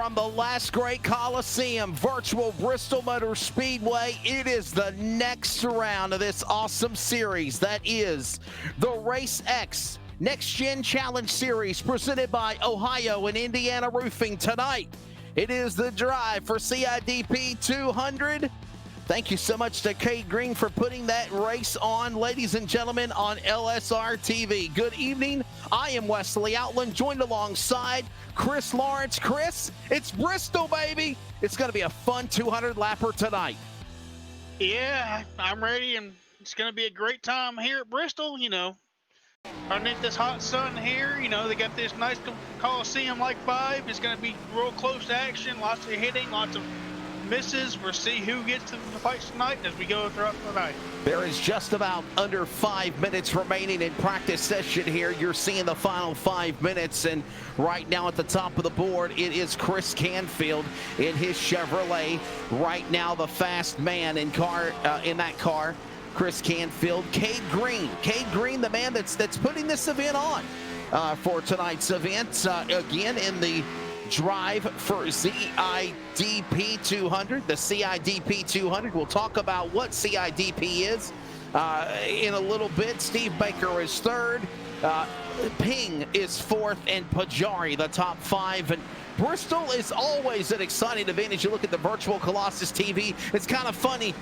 from the last great Coliseum, virtual Bristol Motor Speedway. It is the next round of this awesome series. That is the Race X Next Gen Challenge Series presented by Ohio and Indiana Roofing. Tonight, it is the drive for CIDP 200. Thank you so much to Cade Green for putting that race on, ladies and gentlemen, on LSR TV. Good evening. I am Wesley Outland, joined alongside Chris Lawrence. Chris, it's Bristol, baby. It's going to be a fun 200-lapper tonight. Yeah, I'm ready, and it's going to be a great time here at Bristol, you know. Underneath this hot sun here, you know, they got this nice Coliseum-like vibe. It's going to be real close action, lots of hitting, lots of misses. We'll see who gets to the fights tonight as we go throughout the night. There is just about under 5 minutes remaining in practice session here. You're seeing the final 5 minutes, and right now at the top of the board, it is Chris Canfield in his Chevrolet. Right now, the fast man in that car, Chris Canfield. Cade Green, the man that's putting this event on for tonight's event. Again, in the drive for CIDP 200, the CIDP 200. We'll talk about what CIDP is in a little bit. Steve Baker is third, Ping is fourth, and Pajari the top five. And Bristol is always an exciting event as you look at the virtual Colossus TV. It's kind of funny,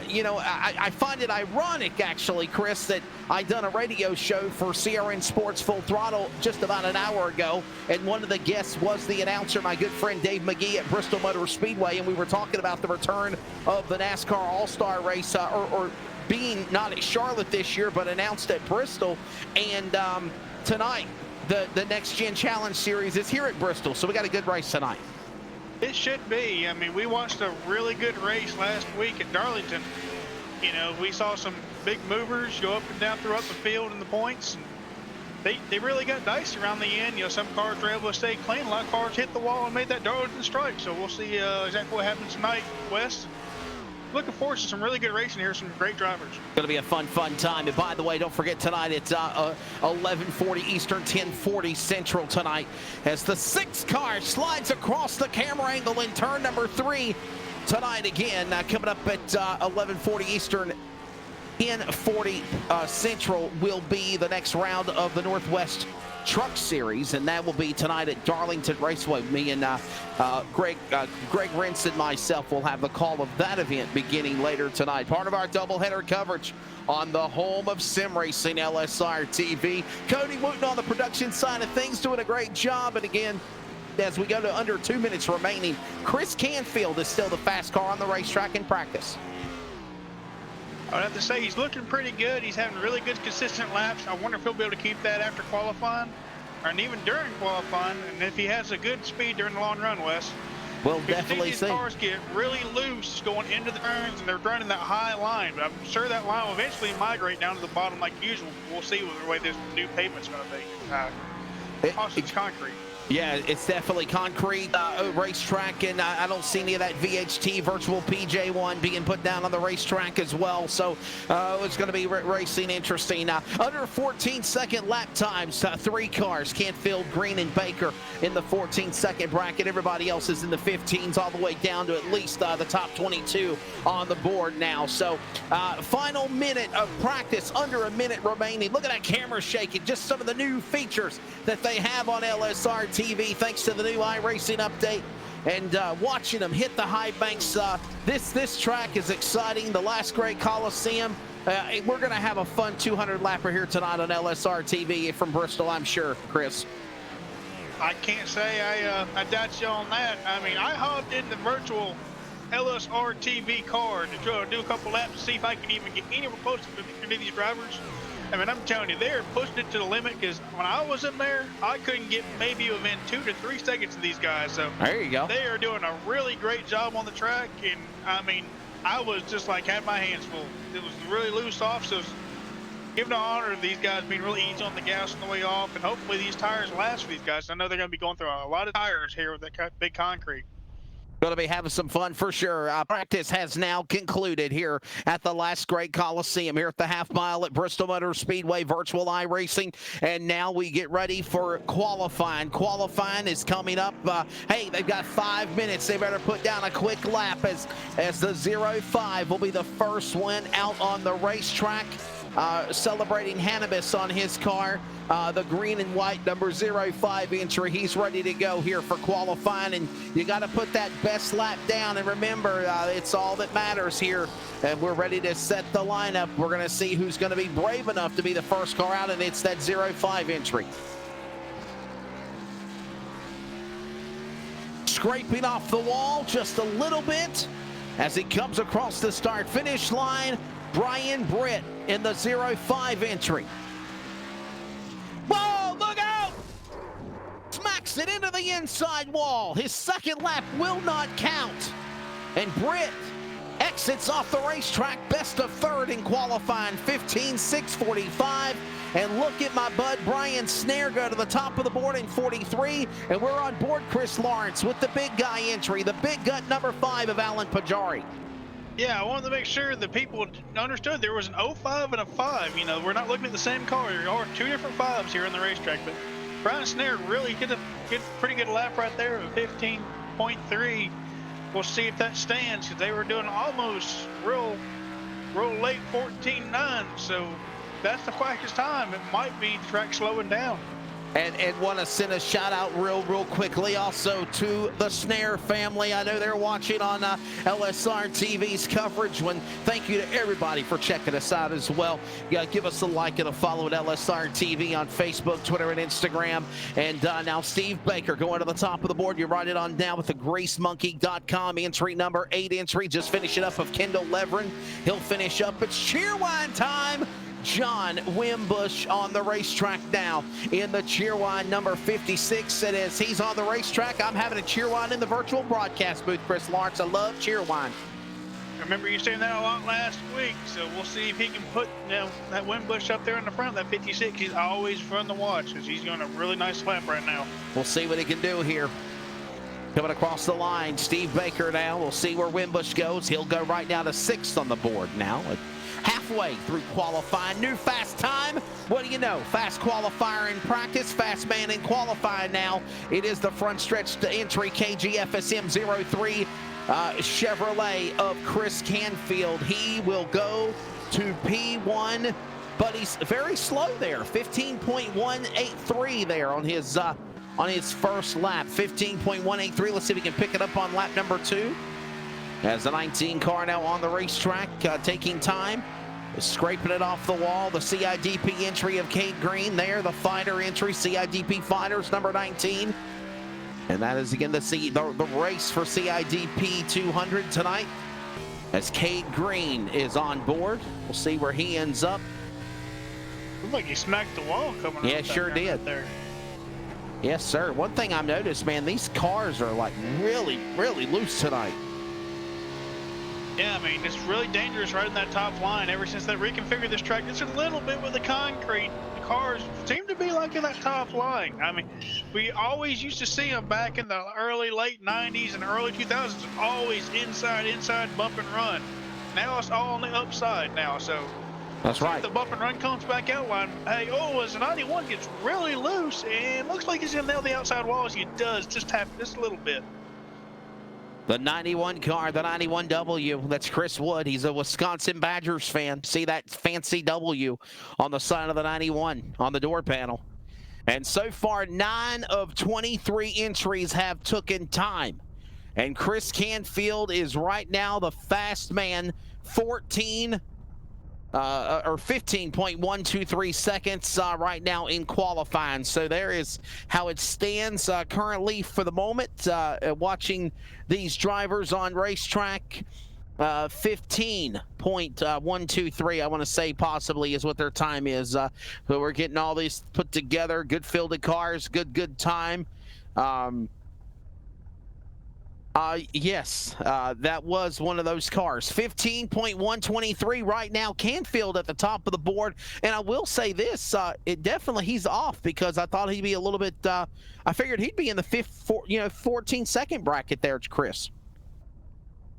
you know, I find it ironic, actually, Chris, that I done a radio show for CRN Sports Full Throttle just about an hour ago, and one of the guests was the announcer, my good friend Dave McGee at Bristol Motor Speedway, and we were talking about the return of the NASCAR All-Star race, or being not at Charlotte this year, but announced at Bristol. And tonight, the Next Gen Challenge Series is here at Bristol, so we got a good race tonight. It should be. I mean, we watched a really good race last week at Darlington. You know, we saw some big movers go up and down throughout the field in the points. They really got dicey around the end. You know, some cars were able to stay clean. A lot of cars hit the wall and made that Darlington strike. So we'll see exactly what happens tonight, West. Looking forward to some really good racing here, some great drivers. Going to be a fun time. And by the way, don't forget tonight it's 11:40 Eastern, 10:40 Central tonight as the 6 car slides across the camera angle in turn number 3 tonight again. Coming up at 11:40 Eastern, 10:40 Central will be the next round of the Northwest Truck Series, and that will be tonight at Darlington Raceway. Me and Greg Rentz and myself will have the call of that event beginning later tonight. Part of our doubleheader coverage on the home of sim racing, LSR TV. Cody Wooten on the production side of things, doing a great job. And again, as we go to under 2 minutes remaining, Chris Canfield is still the fast car on the racetrack in practice. I'd have to say he's looking pretty good. He's having really good, consistent laps. I wonder if he'll be able to keep that after qualifying, and even during qualifying, and if he has a good speed during the long run, Wes. We'll definitely see. These cars get really loose going into the turns, and they're running that high line, but I'm sure that line will eventually migrate down to the bottom like usual. We'll see what the way this new pavement's going to be. It's concrete. Yeah, it's definitely concrete racetrack, and I don't see any of that VHT virtual PJ1 being put down on the racetrack as well. So it's going to be racing interesting. Under 14-second lap times, 3 cars, Canfield, Green, and Baker in the 14-second bracket. Everybody else is in the 15s all the way down to at least the top 22 on the board now. So final minute of practice, under a minute remaining. Look at that camera shaking. Just some of the new features that they have on LSR TV, thanks to the new iRacing update, and watching them hit the high banks. This track is exciting. The last great Coliseum. We're going to have a fun 200-lapper here tonight on LSR TV from Bristol, I'm sure, Chris. I can't say I doubt you on that. I mean, I hopped in the virtual LSR TV car to try to do a couple laps to see if I can even get anywhere close to any of these drivers. I mean, I'm telling you, they're pushing it to the limit, because when I was in there, I couldn't get maybe within 2 to 3 seconds of these guys. So there you go. They are doing a really great job on the track, and I mean, I was just like had my hands full. It was really loose off, so giving the honor to these guys being really easy on the gas on the way off, and hopefully these tires last for these guys. I know they're going to be going through a lot of tires here with that big concrete. Going to be having some fun for sure. Practice has now concluded here at the last great Coliseum here at the half mile at Bristol Motor Speedway Virtual iRacing. And now we get ready for qualifying. Qualifying is coming up. Hey, they've got 5 minutes. They better put down a quick lap as the 05 will be the first one out on the racetrack. Celebrating Hannibus on his car, the green and white number 05 entry. He's ready to go here for qualifying, and you got to put that best lap down. And remember, it's all that matters here. And we're ready to set the lineup. We're going to see who's going to be brave enough to be the first car out, and it's that 05 entry. Scraping off the wall just a little bit as he comes across the start-finish line. Brian Britt in the 05 entry. Whoa, look out! Smacks it into the inside wall. His second lap will not count. And Britt exits off the racetrack, best of third in qualifying, 15.645. And look at my bud Brian Snare go to the top of the board in 43. And we're on board Chris Lawrence with the big guy entry, the big gut number 5 of Alan Pajari. Yeah, I wanted to make sure that people understood there was an 05 and a 5. You know, we're not looking at the same car. There are 2 different 5s here on the racetrack, but Brian Snare really get a pretty good lap right there of 15.3. We'll see if that stands, because they were doing almost real late 14.9. So that's the quickest time. It might be the track slowing down. And want to send a shout out real quickly also to the Snare family. I know they're watching on LSR TV's coverage. Thank you to everybody for checking us out as well. Give us a like and a follow at LSR TV on Facebook, Twitter, and Instagram. And now Steve Baker going to the top of the board. You write it on down with the GraceMonkey.com entry number 8 entry. Just finishing up of Kendall Leveren. He'll finish up. It's cheerwine time. John Wimbush on the racetrack now in the cheerwine number 56. And as he's on the racetrack, I'm having a cheerwine in the virtual broadcast booth, Chris Lawrence. I love cheerwine. I remember you saying that a lot last week, so we'll see if he can put that Wimbush up there in the front, that 56. He's always fun to watch because he's doing a really nice lap right now. We'll see what he can do here. Coming across the line, Steve Baker now. We'll see where Wimbush goes. He'll go right now to 6th on the board now. Halfway through qualifying, new fast time. What do you know? Fast qualifier in practice, fast man in qualifying now. It is the front stretch to entry, KGFSM 03 Chevrolet of Chris Canfield. He will go to P1, but he's very slow there. 15.183 there on his first lap. 15.183. Let's see if we can pick it up on lap number 2. As the 19 car now on the racetrack, taking time, scraping it off the wall. The CIDP entry of Cade Green there, the fighter entry, CIDP Fighters number 19. And that is again the race for CIDP 200 tonight. As Cade Green is on board, we'll see where he ends up. Looks like he smacked the wall coming up. Yeah, sure did. Right there. Yes, sir. One thing I've noticed, man, these cars are like really loose tonight. Yeah, I mean, it's really dangerous right in that top line. Ever since they reconfigured this track, just a little bit with the concrete, the cars seem to be like in that top line. I mean, we always used to see them back in the late 90s and early 2000s, always inside, bump and run. Now it's all on the upside now, so. That's right. If the bump and run comes back out line, hey, as the 91 gets really loose, and looks like he's going to nail the outside walls. He does, just tap just a little bit. The 91 car, the 91W, that's Chris Wood. He's a Wisconsin Badgers fan. See that fancy W on the side of the 91 on the door panel. And so far, 9 of 23 entries have taken time. And Chris Canfield is right now the fast man, 15.123 seconds right now in qualifying. So there is how it stands currently for the moment. Watching these drivers on racetrack, 15.123, I want to say possibly is what their time is. So we're getting all these put together. Good fielded cars, good time. Yes, that was one of those cars. 15.123 right now. Canfield at the top of the board. And I will say this, he's off because I thought he'd be a little bit, I figured he'd be in the 14-second bracket there, Chris.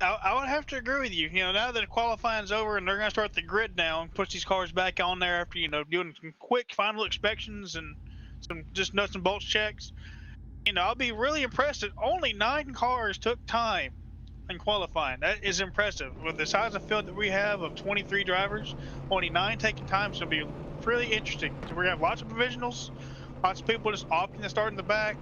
I would have to agree with you. You know, now that qualifying's over and they're going to start the grid now and push these cars back on there after, you know, doing some quick final inspections and some just nuts and bolts checks, you know, I'll be really impressed that only 9 cars took time in qualifying. That is impressive. With the size of field that we have of 23 drivers, only 9 taking time, so it'll be really interesting. So we're going to have lots of provisionals, lots of people just opting to start in the back.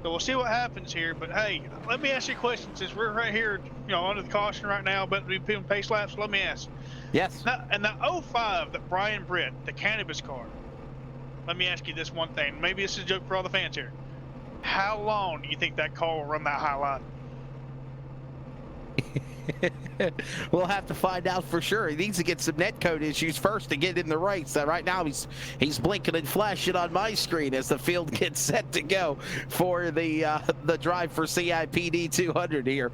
So we'll see what happens here. But hey, let me ask you a question since we're right here, you know, under the caution right now, but we doing pace laps. Let me ask. Yes. Now, and the 05 that Brian Britt, the cannabis car. Let me ask you this one thing. Maybe this is a joke for all the fans here. How long do you think that car will run that high line? We'll have to find out for sure. He needs to get some netcode issues first to get in the race. Right now he's blinking and flashing on my screen as the field gets set to go for the drive for CIPD 200 here.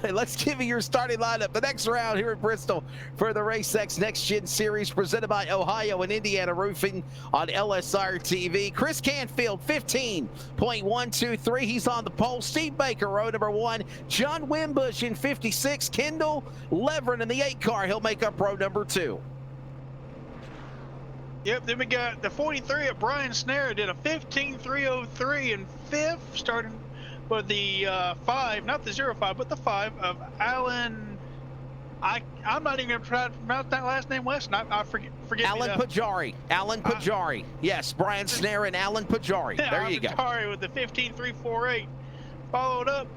Let's give you your starting lineup. The next round here at Bristol for the RaceX Next Gen Series presented by Ohio and Indiana Roofing on LSR TV. Chris Canfield 15.123. He's on the pole. Steve Baker, row number 1. John Wimbush in 56. Kendall Levering in the 8 car. He'll make up row number 2. Yep, then we got the 43 of Brian Snare did a 15.303 in 5th, starting with the 5, not the 05, but the 5 of Alan. I'm not even going to try to pronounce that last name, Wes. I forget. Alan Pajari. Alan Pajari. Yes, Brian Snare and Alan Pajari. Yeah, there you go. Pajari with the 15.348. Followed up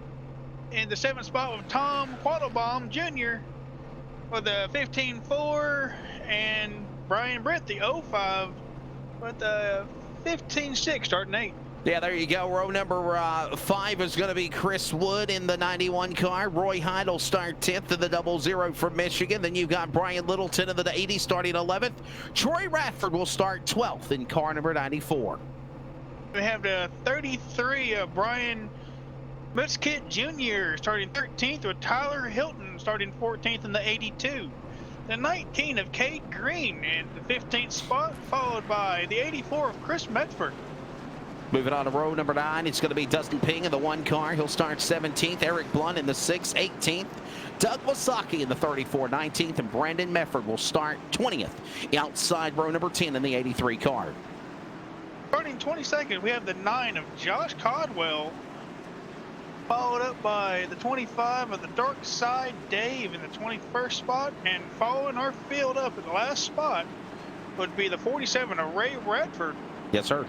in the 7th spot with Tom Quattlebaum Jr. with the 15.4, and Brian Britt, the 05, with the 15.6, starting 8. Yeah, there you go. Row number 5 is going to be Chris Wood in the 91 car. Roy Hyde will start 10th in the 00 from Michigan. Then you've got Brian Littleton in the 80 starting 11th. Troy Radford will start 12th in car number 94. We have the 33 of Brian Mitzkit Jr. starting 13th, with Tyler Hilton starting 14th in the 82. The 19 of Cade Green in the 15th spot, followed by the 84 of Chris Medford. Moving on to row number 9, it's going to be Dustin Ping in the 1 car. He'll start 17th. Eric Blunt in the 6, 18th. Doug Wasaki in the 34, 19th. And Brandon Mefford will start 20th outside row number 10 in the 83 car. Starting 22nd, we have the 9 of Josh Codwell, followed up by the 25 of the Dark Side Dave in the 21st spot, and following our field up at the last spot would be the 47 of Ray Radford. Yes, sir.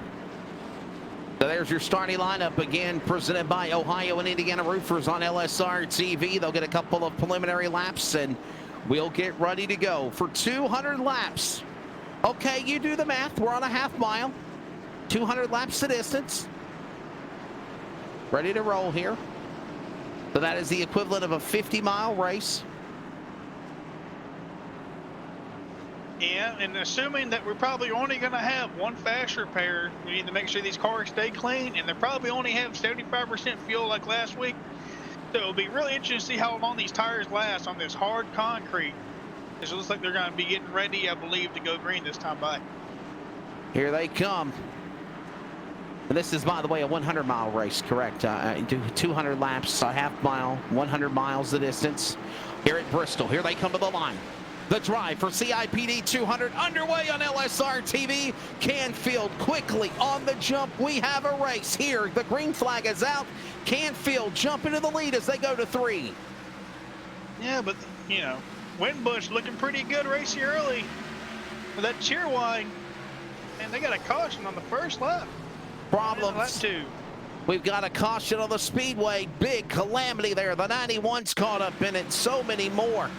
So there's your starting lineup again, presented by Ohio and Indiana Roofers on LSR TV. They'll get a couple of preliminary laps, and we'll get ready to go for 200 laps. Okay, you do the math. We're on a half mile, 200 laps the distance. Ready to roll here. So that is the equivalent of a 50-mile race. Yeah, and assuming that we're probably only going to have one fast repair, we need to make sure these cars stay clean, and they probably only have 75% fuel like last week. So it'll be really interesting to see how long these tires last on this hard concrete. It looks like they're going to be getting ready, I believe, to go green this time by. Here they come. And this is, by the way, a 100-mile race, correct? 200 laps, a half mile, 100 miles the distance. Here at Bristol, here they come to the line. The drive for CIPD 200 underway on LSR TV. Canfield quickly on the jump. We have a race here. The green flag is out. Canfield jumping to the lead as they go to 3. Yeah, but, you know, Wimbush looking pretty good racing early with that cheer wine. And they got a caution on the first lap. Problems. Lap 2. We've got a caution on the speedway. Big calamity there. The 91's caught up in it. So many more.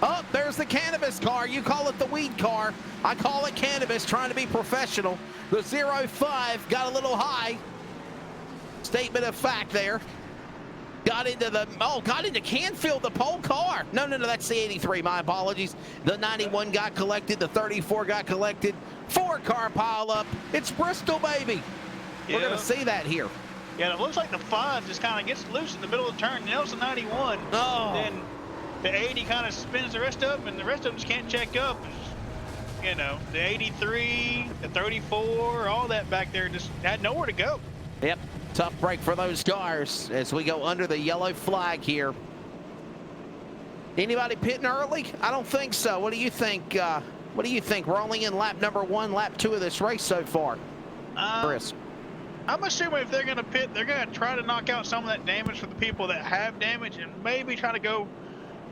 Oh, there's the cannabis car. You call it the weed car. I call it cannabis, trying to be professional. The 05 got a little high. Statement of fact there. Got into Canfield, the pole car. No, that's the 83. My apologies. The 91 got collected. The 34 got collected. 4-car pile up. It's Bristol, baby. Yeah. We're going to see that here. Yeah, it looks like the 5 just kind of gets loose in the middle of the turn. Nails the 91. Oh. Then the 80 kind of spins the rest up, and the rest of them just can't check up. You know, the 83, the 34, all that back there just had nowhere to go. Yep. Tough break for those cars as we go under the yellow flag here. Anybody pitting early? I don't think so. What do you think? What do you think? We're only in lap number 1, lap 2 of this race so far. Chris. I'm assuming if they're going to pit, they're going to try to knock out some of that damage for the people that have damage, and maybe try to go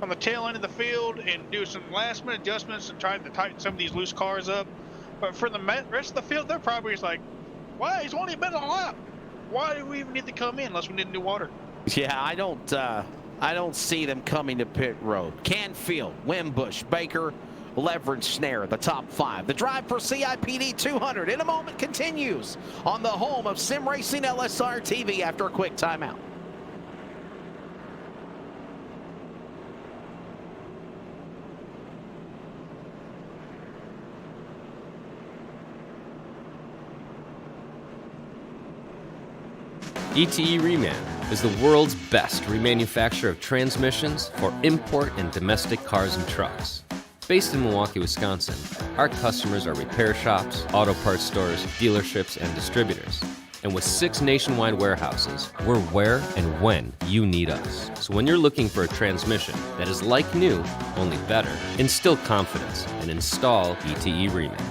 on the tail end of the field and do some last-minute adjustments and try to tighten some of these loose cars up. But for the rest of the field, they're probably just like, why? He's only been on a lap. Why do we even need to come in unless we need new water? Yeah, I don't see them coming to pit road. Canfield, Wimbush, Baker, Leverage, Snare, the top 5. The drive for CIPD 200 in a moment continues on the home of Sim Racing LSR TV after a quick timeout. ETE Reman is the world's best remanufacturer of transmissions for import and domestic cars and trucks. Based in Milwaukee, Wisconsin, our customers are repair shops, auto parts stores, dealerships, and distributors. And with 6 nationwide warehouses, we're where and when you need us. So when you're looking for a transmission that is like new, only better, instill confidence and install ETE Reman.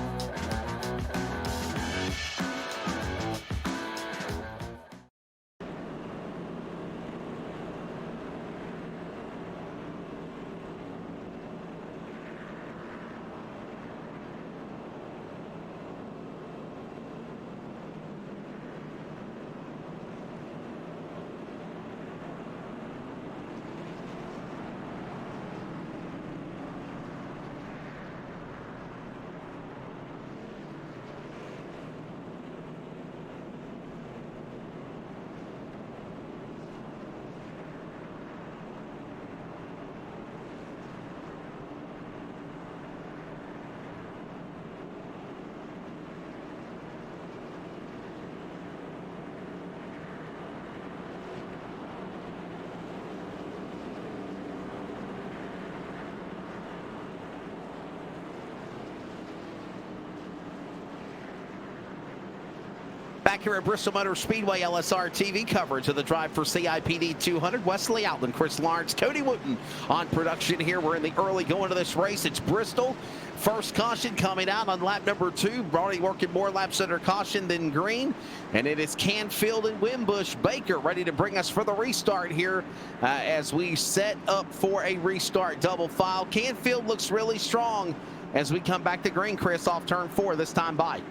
Back here at Bristol Motor Speedway, LSR TV coverage of the drive for CIPD 200. Wesley Outland, Chris Lawrence, Cody Wooten on production here. We're in the early going to this race. It's Bristol. First caution coming out on lap number 2. Already working more laps under caution than green. And it is Canfield and Wimbush. Baker ready to bring us for the restart here as we set up for a restart double file. Canfield looks really strong as we come back to green, Chris, off turn 4 this time by.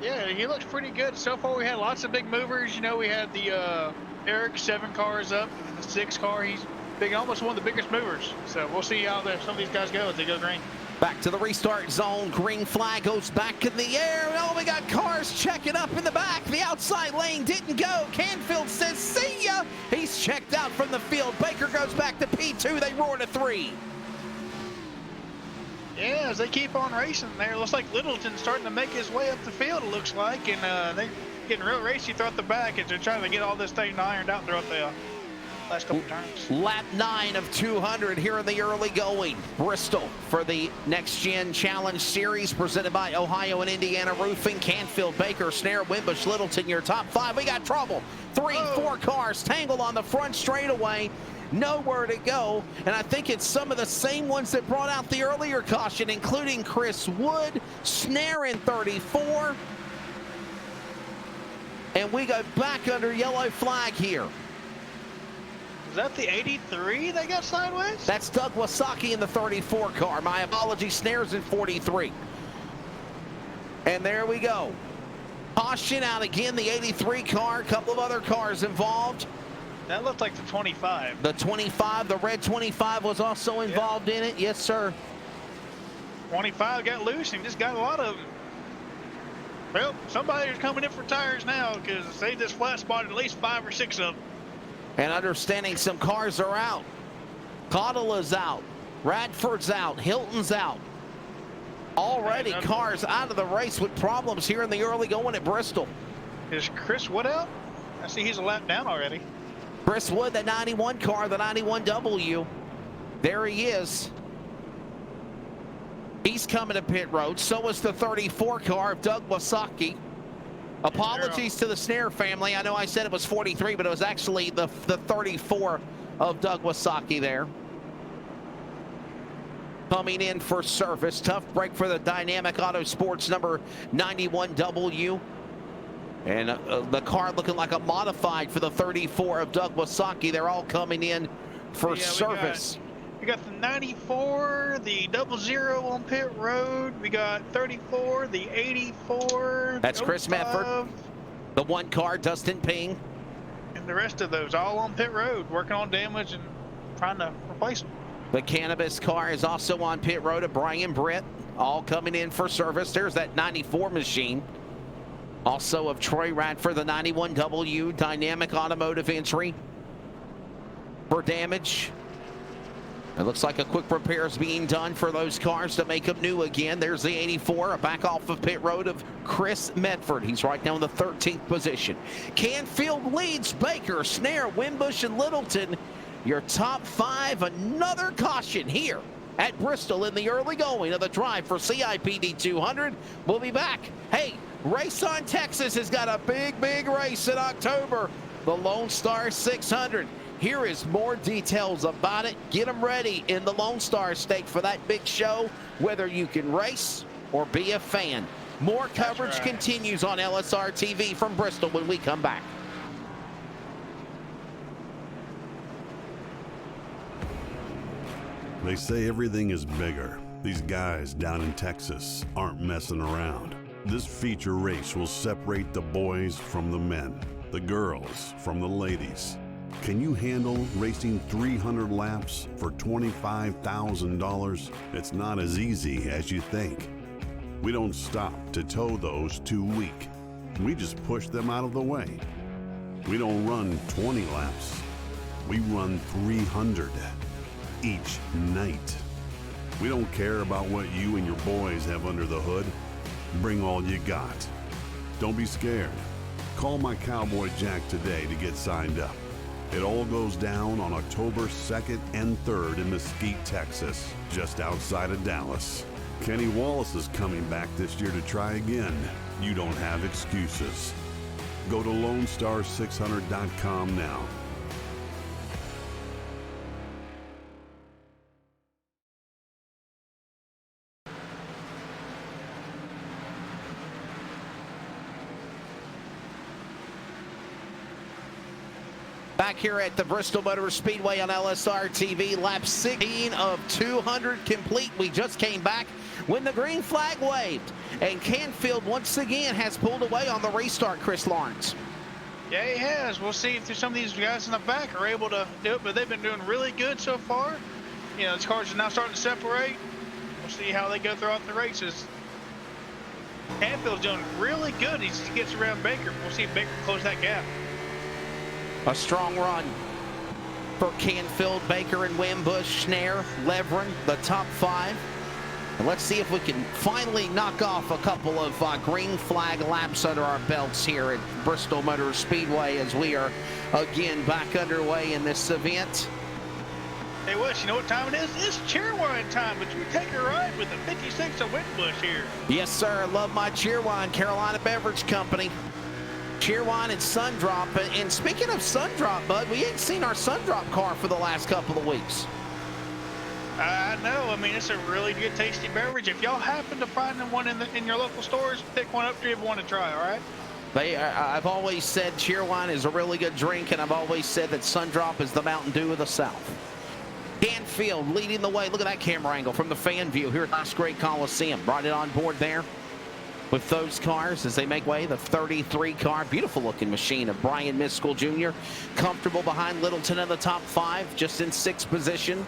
Yeah, he looks pretty good. So far, we had lots of big movers. You know, we had the Eric 7 cars up, and the 6 car. He's big, almost one of the biggest movers. So we'll see how some of these guys go as they go green. Back to the restart zone. Green flag goes back in the air. Oh, we got cars checking up in the back. The outside lane didn't go. Canfield says, see ya. He's checked out from the field. Baker goes back to P2. They roar to 3. Yeah, as they keep on racing there, it looks like Littleton's starting to make his way up the field, it looks like, and they're getting real racy throughout the back as they're trying to get all this thing ironed out throughout the last couple turns. Lap 9 of 200 here in the early going. Bristol for the Next Gen Challenge Series presented by Ohio and Indiana Roofing. Canfield, Baker, Snare, Wimbush, Littleton, your top 5. We got trouble. 3, 4 cars tangled on the front straightaway. Nowhere to go, and I think it's some of the same ones that brought out the earlier caution, including Chris Wood, Snare in 34, and we go back under yellow flag here. Is that the 83 they got sideways? That's Doug Wasaki in the 34 car. My apologies, Snare's in 43. And there we go. Caution out again, the 83 car, a couple of other cars involved. That looked like the 25. The 25, the red 25 was also involved in it. Yes, sir. 25 got loose and just got a lot of them. Well, somebody's coming in for tires now because they just flat spotted at least 5 or 6 of them. And understanding some cars are out. Cottola's out. Radford's out. Hilton's out. Already cars out of the race with problems here in the early going at Bristol. Is Chris Wood out? I see he's a lap down already. Chris Wood, the 91 car, the 91W. There he is. He's coming to pit road. So is the 34 car of Doug Wasaki. Apologies to the Snare family. I know I said it was 43, but it was actually the 34 of Doug Wasaki there. coming in for service. Tough break for the Dynamic Auto Sports number 91W. And the car looking like a modified for the 34 of Doug Wasaki. They're all coming in for service. We got the 94, the 00 on pit road. We got 34, the 84. That's Chris Medford. The one car, Dustin Ping. And the rest of those all on pit road, working on damage and trying to replace them. The Cannabis car is also on pit road of Brian Britt, all coming in for service. There's that 94 machine. Also of Troy Radford, the 91W Dynamic Automotive entry for damage. It looks like a quick repair is being done for those cars to make them new again. There's the 84, back off of pit road of Chris Medford. He's right now in the 13th position. Canfield leads Baker, Snare, Wimbush, and Littleton. Your top 5, another caution here at Bristol in the early going of the drive for CIPD 200. We'll be back. Hey, Race on Texas has got a big race in October. The Lone Star 600. Here is more details about it. Get them ready in the Lone Star State for that big show, whether you can race or be a fan. More coverage continues on LSR TV from Bristol when we come back. They say everything is bigger. These guys down in Texas aren't messing around. This feature race will separate the boys from the men, the girls from the ladies. Can you handle racing 300 laps for $25,000? It's not as easy as you think. We don't stop to tow those too weak. We just push them out of the way. We don't run 20 laps. We run 300 each night. We don't care about what you and your boys have under the hood. Bring all you got. Don't be scared. Call my Cowboy Jack today to get signed up. It all goes down on October 2nd and 3rd in Mesquite, Texas, just outside of Dallas. Kenny Wallace is coming back this year to try again. You don't have excuses. Go to LoneStar600.com now. Back here at the Bristol Motor Speedway on LSR TV, lap 16 of 200 complete. We just came back when the green flag waved, and Canfield once again has pulled away on the restart, Chris Lawrence. Yeah, he has. We'll see if some of these guys in the back are able to do it, but they've been doing really good so far. You know, these cars are now starting to separate. We'll see how they go throughout the races. Canfield's doing really good. He gets around Baker. We'll see if Baker can close that gap. A strong run for Canfield, Baker, and Wimbush, Snare, Levering, the top 5. And let's see if we can finally knock off a couple of green flag laps under our belts here at Bristol Motor Speedway as we are again back underway in this event. Hey Wes, you know what time it is? It's cheerwine time, but you take a ride with the 56 of Wimbush here. Yes, sir. I love my cheerwine, Carolina Beverage Company. Cheerwine and Sundrop. And speaking of Sundrop, Bud, we ain't seen our Sundrop car for the last couple of weeks. I know. I mean, it's a really good, tasty beverage. If y'all happen to find one in your local stores, pick one up to you if you want to try, all right? I've always said Cheerwine is a really good drink, and I've always said that Sundrop is the Mountain Dew of the South. Canfield leading the way. Look at that camera angle from the fan view here at Last Great Coliseum. Brought it on board there with those cars as they make way. The 33 car, beautiful looking machine of Brian Miskell Jr. Comfortable behind Littleton in the top 5, just in 6th position.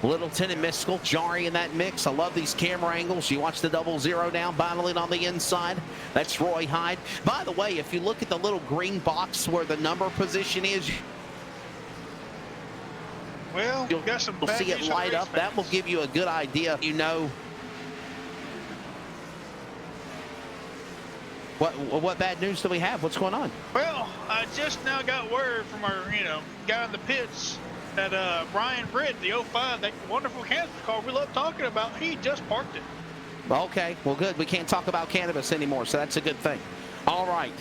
Littleton and Miskell jarring in that mix. I love these camera angles. You watch the 00 now battling on the inside. That's Roy Hyde. By the way, if you look at the little green box where the number position is, well, you'll see it light up. That will give you a good idea. You know what bad news do we have? What's going on? Well, I just now got word from our guy in the pits that Brian Britt, the 05, that wonderful cannabis car we love talking about, he just parked it. Okay, well, good. We can't talk about cannabis anymore, so that's a good thing. All right.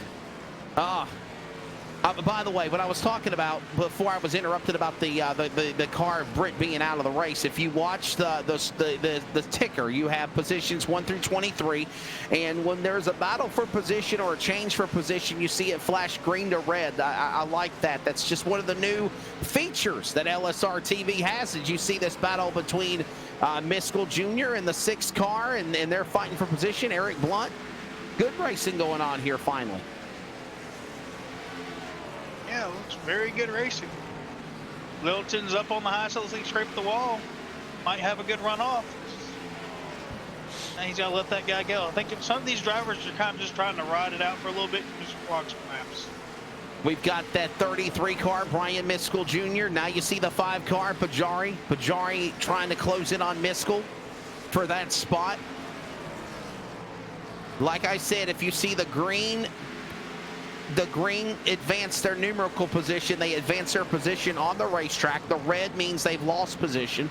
By the way, what I was talking about before I was interrupted about the car of Britt being out of the race, if you watch the ticker, you have positions 1 through 23, and when there's a battle for position or a change for position, you see it flash green to red. I like that. That's just one of the new features that LSR TV has. Did you see this battle between Miskell Jr. and the 6th car, and they're fighting for position? Eric Blunt, good racing going on here finally. Yeah, looks very good racing. Littleton's up on the high, so he scraped the wall. Might have a good run off. And he's got to let that guy go. I think some of these drivers are kind of just trying to ride it out for a little bit and just walk some laps. We've got that 33 car, Brian Miskell Jr. Now you see the 5 car, Pajari. Pajari trying to close in on Miskell for that spot. Like I said, if you see the green advance their numerical position. They advance their position on the racetrack. The red means they've lost position.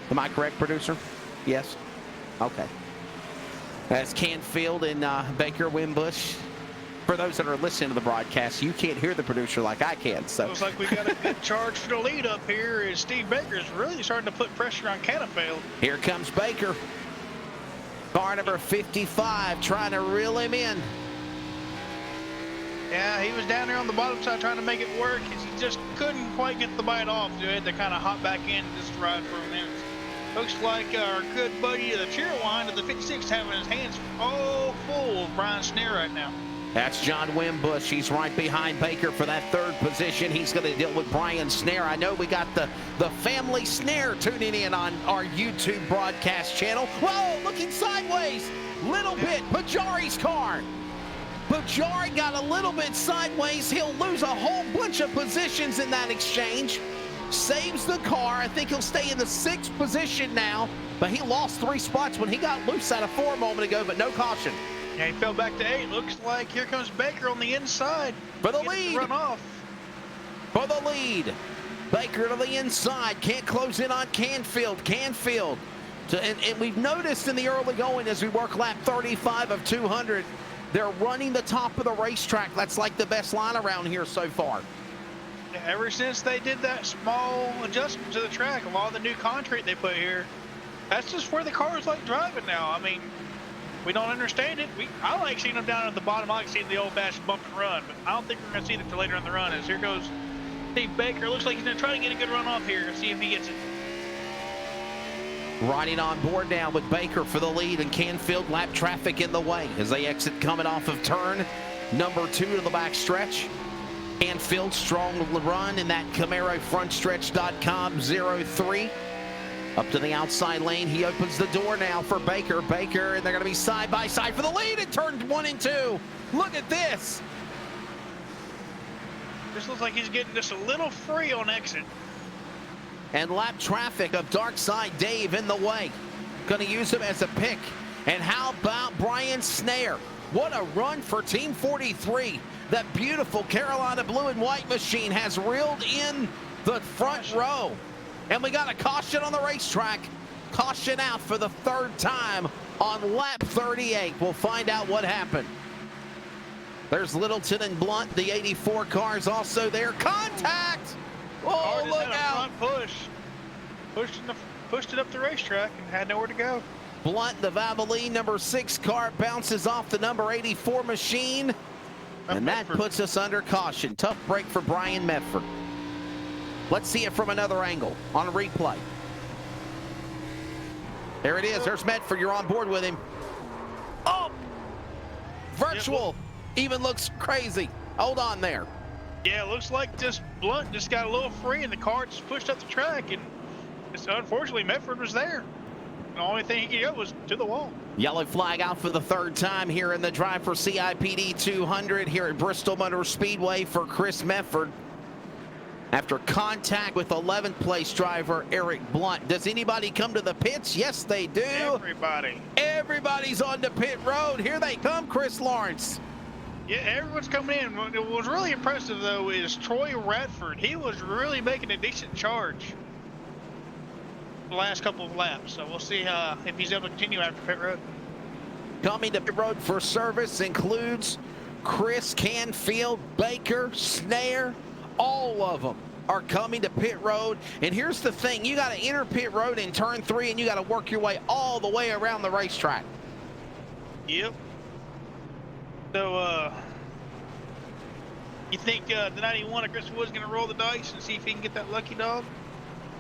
Am I correct, producer? Yes? Okay. That's Canfield and Baker Wimbush. For those that are listening to the broadcast, you can't hear the producer like I can. So looks like we got a good charge for the lead up here, and Steve Baker's really starting to put pressure on Canfield. Here comes Baker. Car number 55 trying to reel him in. Yeah, he was down there on the bottom side trying to make it work. He just couldn't quite get the bite off. So he had to kind of hop back in and just ride for a minute. Looks like our good buddy of the Cheerwine of the 56 having his hands all full of Brian Snare right now. That's John Wimbush. He's right behind Baker for that 3rd position. He's going to deal with Brian Snare. I know we got the family Snare tuning in on our YouTube broadcast channel. Whoa, looking sideways. Little bit. Pajari's car. Pajari got a little bit sideways. He'll lose a whole bunch of positions in that exchange. Saves the car. I think he'll stay in the 6th position now. But he lost 3 spots when he got loose out of 4 a moment ago, but no caution. Yeah, he fell back to 8. Looks like here comes Baker on the inside. For the lead. Run off. For the lead. Baker to the inside. Can't close in on Canfield. Canfield. And we've noticed in the early going as we work lap 35 of 200, they're running the top of the racetrack. That's like the best line around here so far. Yeah, ever since they did that small adjustment to the track, a lot of the new concrete they put here, that's just where the cars like driving now. I mean, we don't understand it. I like seeing them down at the bottom. I like seeing the old-fashioned bump and run, but I don't think we're going to see it until later in the run. As here goes Steve Baker. Looks like he's going to try to get a good run off here and see if he gets it. Riding on board now with Baker for the lead, and Canfield lap traffic in the way as they exit coming off of turn number 2 to the back stretch. Canfield strong run in that Camaro frontstretch.com 03. Up to the outside lane. He opens the door now for Baker. Baker, and they're going to be side by side for the lead in turns 1 and 2. Look at this. This looks like he's getting just a little free on exit. And lap traffic of Dark Side Dave in the way. Going to use him as a pick. And how about Brian Snare? What a run for Team 43. That beautiful Carolina blue and white machine has reeled in the front row. And we got a caution on the racetrack. Caution out for the 3rd time on lap 38. We'll find out what happened. There's Littleton and Blunt. The 84 car's also there. Contact! Oh, look out. Front push. Pushed it up the racetrack and had nowhere to go. Blunt, the Valvoline number 6 car, bounces off the number 84 machine. And that puts us under caution. Tough break for Brian Medford. Let's see it from another angle on a replay. There it is. There's Medford. You're on board with him. Oh! Virtual. Even looks crazy. Hold on there. Yeah, it looks like just Blunt just got a little free and the car just pushed up the track, and unfortunately Medford was there. The only thing he could go was to the wall. Yellow flag out for the 3rd time here in the drive for CIPD 200 here at Bristol Motor Speedway for Chris Medford. After contact with 11th place driver Eric Blunt. Does anybody come to the pits? Yes, they do. Everybody. Everybody's on the pit road. Here they come, Chris Lawrence. Yeah, everyone's coming in. What was really impressive, though, is Troy Radford. He was really making a decent charge the last couple of laps. So we'll see if he's able to continue after pit road. Coming to pit road for service includes Chris Canfield, Baker, Snare, all of them are coming to pit road. And here's the thing, you got to enter pit road in turn 3 and you got to work your way all the way around the racetrack. Yep. So, you think the 91 of Chris Wood's going to roll the dice and see if he can get that lucky dog?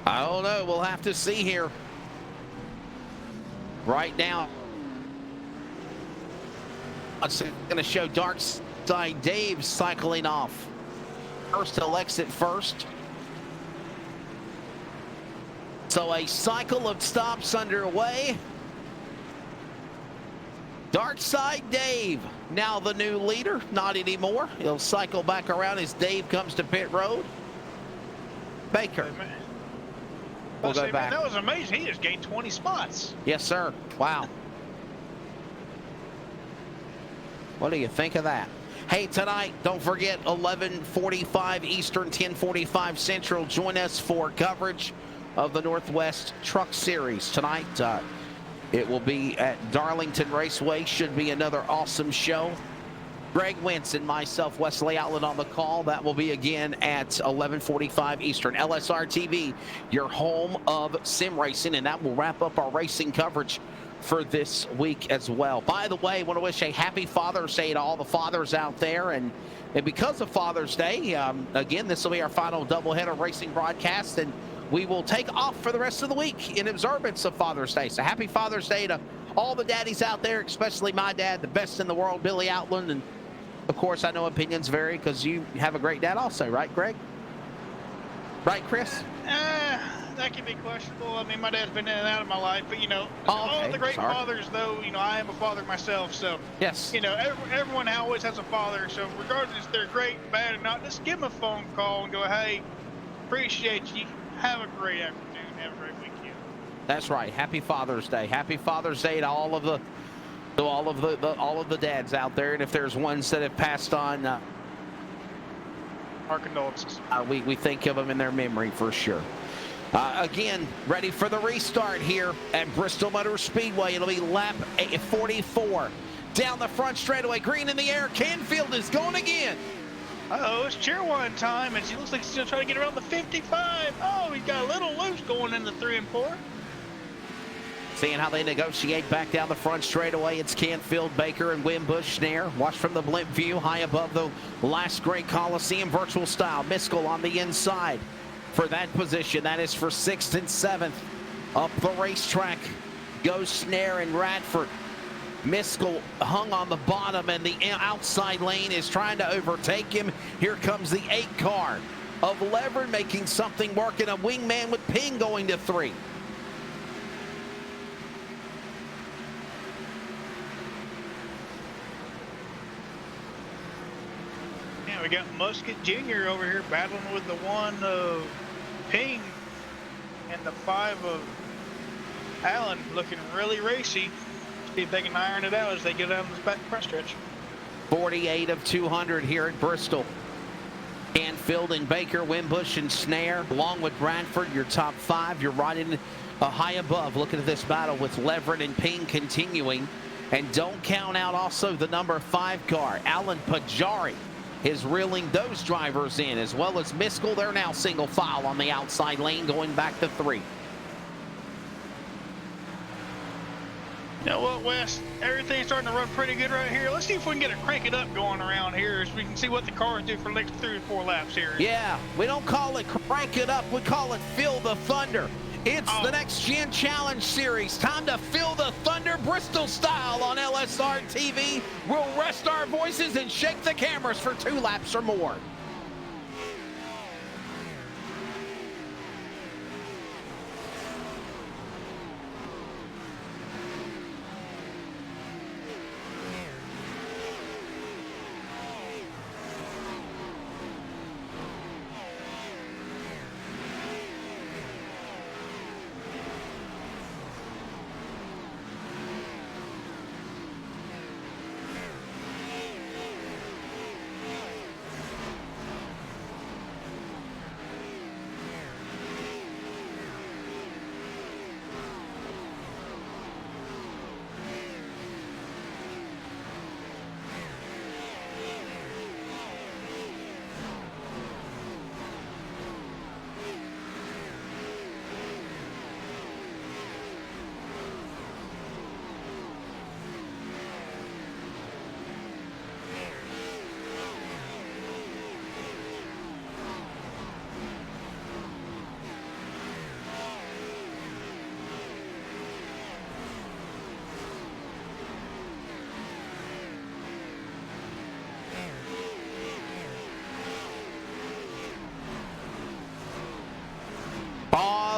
I don't know. We'll have to see here. Right now, it's going to show Dark Side Dave cycling off. First, he'll exit first. So a cycle of stops underway. Dark Side Dave, now the new leader. Not anymore. He'll cycle back around as Dave comes to pit road. Baker. We'll go back. Man, that was amazing. He just gained 20 spots. Yes, sir. Wow. What do you think of that? Hey, tonight, don't forget, 11:45 Eastern, 10:45 Central. Join us for coverage of the Northwest Truck Series. Tonight, it will be at Darlington Raceway. Should be another awesome show. Greg Wentz and myself, Wesley Outlet, on the call. That will be again at 11:45 Eastern. LSR TV, your home of sim racing, and that will wrap up our racing coverage for this week as well. By the way, I want to wish a happy Father's Day to all the fathers out there. And because of Father's Day, again, this will be our final doubleheader racing broadcast, and we will take off for the rest of the week in observance of Father's Day. So happy Father's Day to all the daddies out there, especially my dad, the best in the world, Billy Outland. And of course, I know opinions vary because you have a great dad also, right, Greg? Right, Chris? That can be questionable. I mean, my dad's been in and out of my life, but all the great fathers, though, I am a father myself, so yes, everyone always has a father. So regardless if they're great, bad, or not, just give them a phone call and go, hey, appreciate you. Have a great afternoon. Have a great weekend. That's right. Happy Father's Day. Happy Father's Day to all of the dads out there. And if there's ones that have passed on, our condolences. We think of them in their memory for sure. Again, ready for the restart here at Bristol Motor Speedway. It'll be lap 44. Down the front straightaway, green in the air. Canfield is going again. Uh-oh, it's cheer one time, and she looks like she's still trying to get around the 55. Oh, he's got a little loose going into 3 and 4. Seeing how they negotiate back down the front straightaway. It's Canfield, Baker, and Wimbush Snare. Watch from the blimp view, high above the last great Coliseum virtual style. Miskell on the inside for that position. That is for 6th and 7th. Up the racetrack goes Snare and Radford. Miskell hung on the bottom, and the outside lane is trying to overtake him. Here comes the 8 car of Leverett making something work, and a wingman with Ping going to 3. Yeah, we got Musket Jr. over here battling with the 1 of Ping and the 5 of Allen, looking really racy. See if they can iron it out as they get down this back front stretch. 48 of 200 here at Bristol. Canfield and Baker, Wimbush and Snare, along with Bradford, your top 5. You're riding high above. Looking at this battle with Leverett and Ping continuing. And don't count out also the number 5 car. Alan Pajari is reeling those drivers in, as well as Miskell. They're now single file on the outside lane, going back to 3. You know what, Wes? Everything's starting to run pretty good right here. Let's see if we can get a crank it up going around here, so we can see what the cars do for the next 3 or 4 laps here. Yeah, we don't call it crank it up. We call it feel the thunder. It's the Next Gen Challenge Series. Time to feel the thunder Bristol style on LSR TV. We'll rest our voices and shake the cameras for 2 laps or more.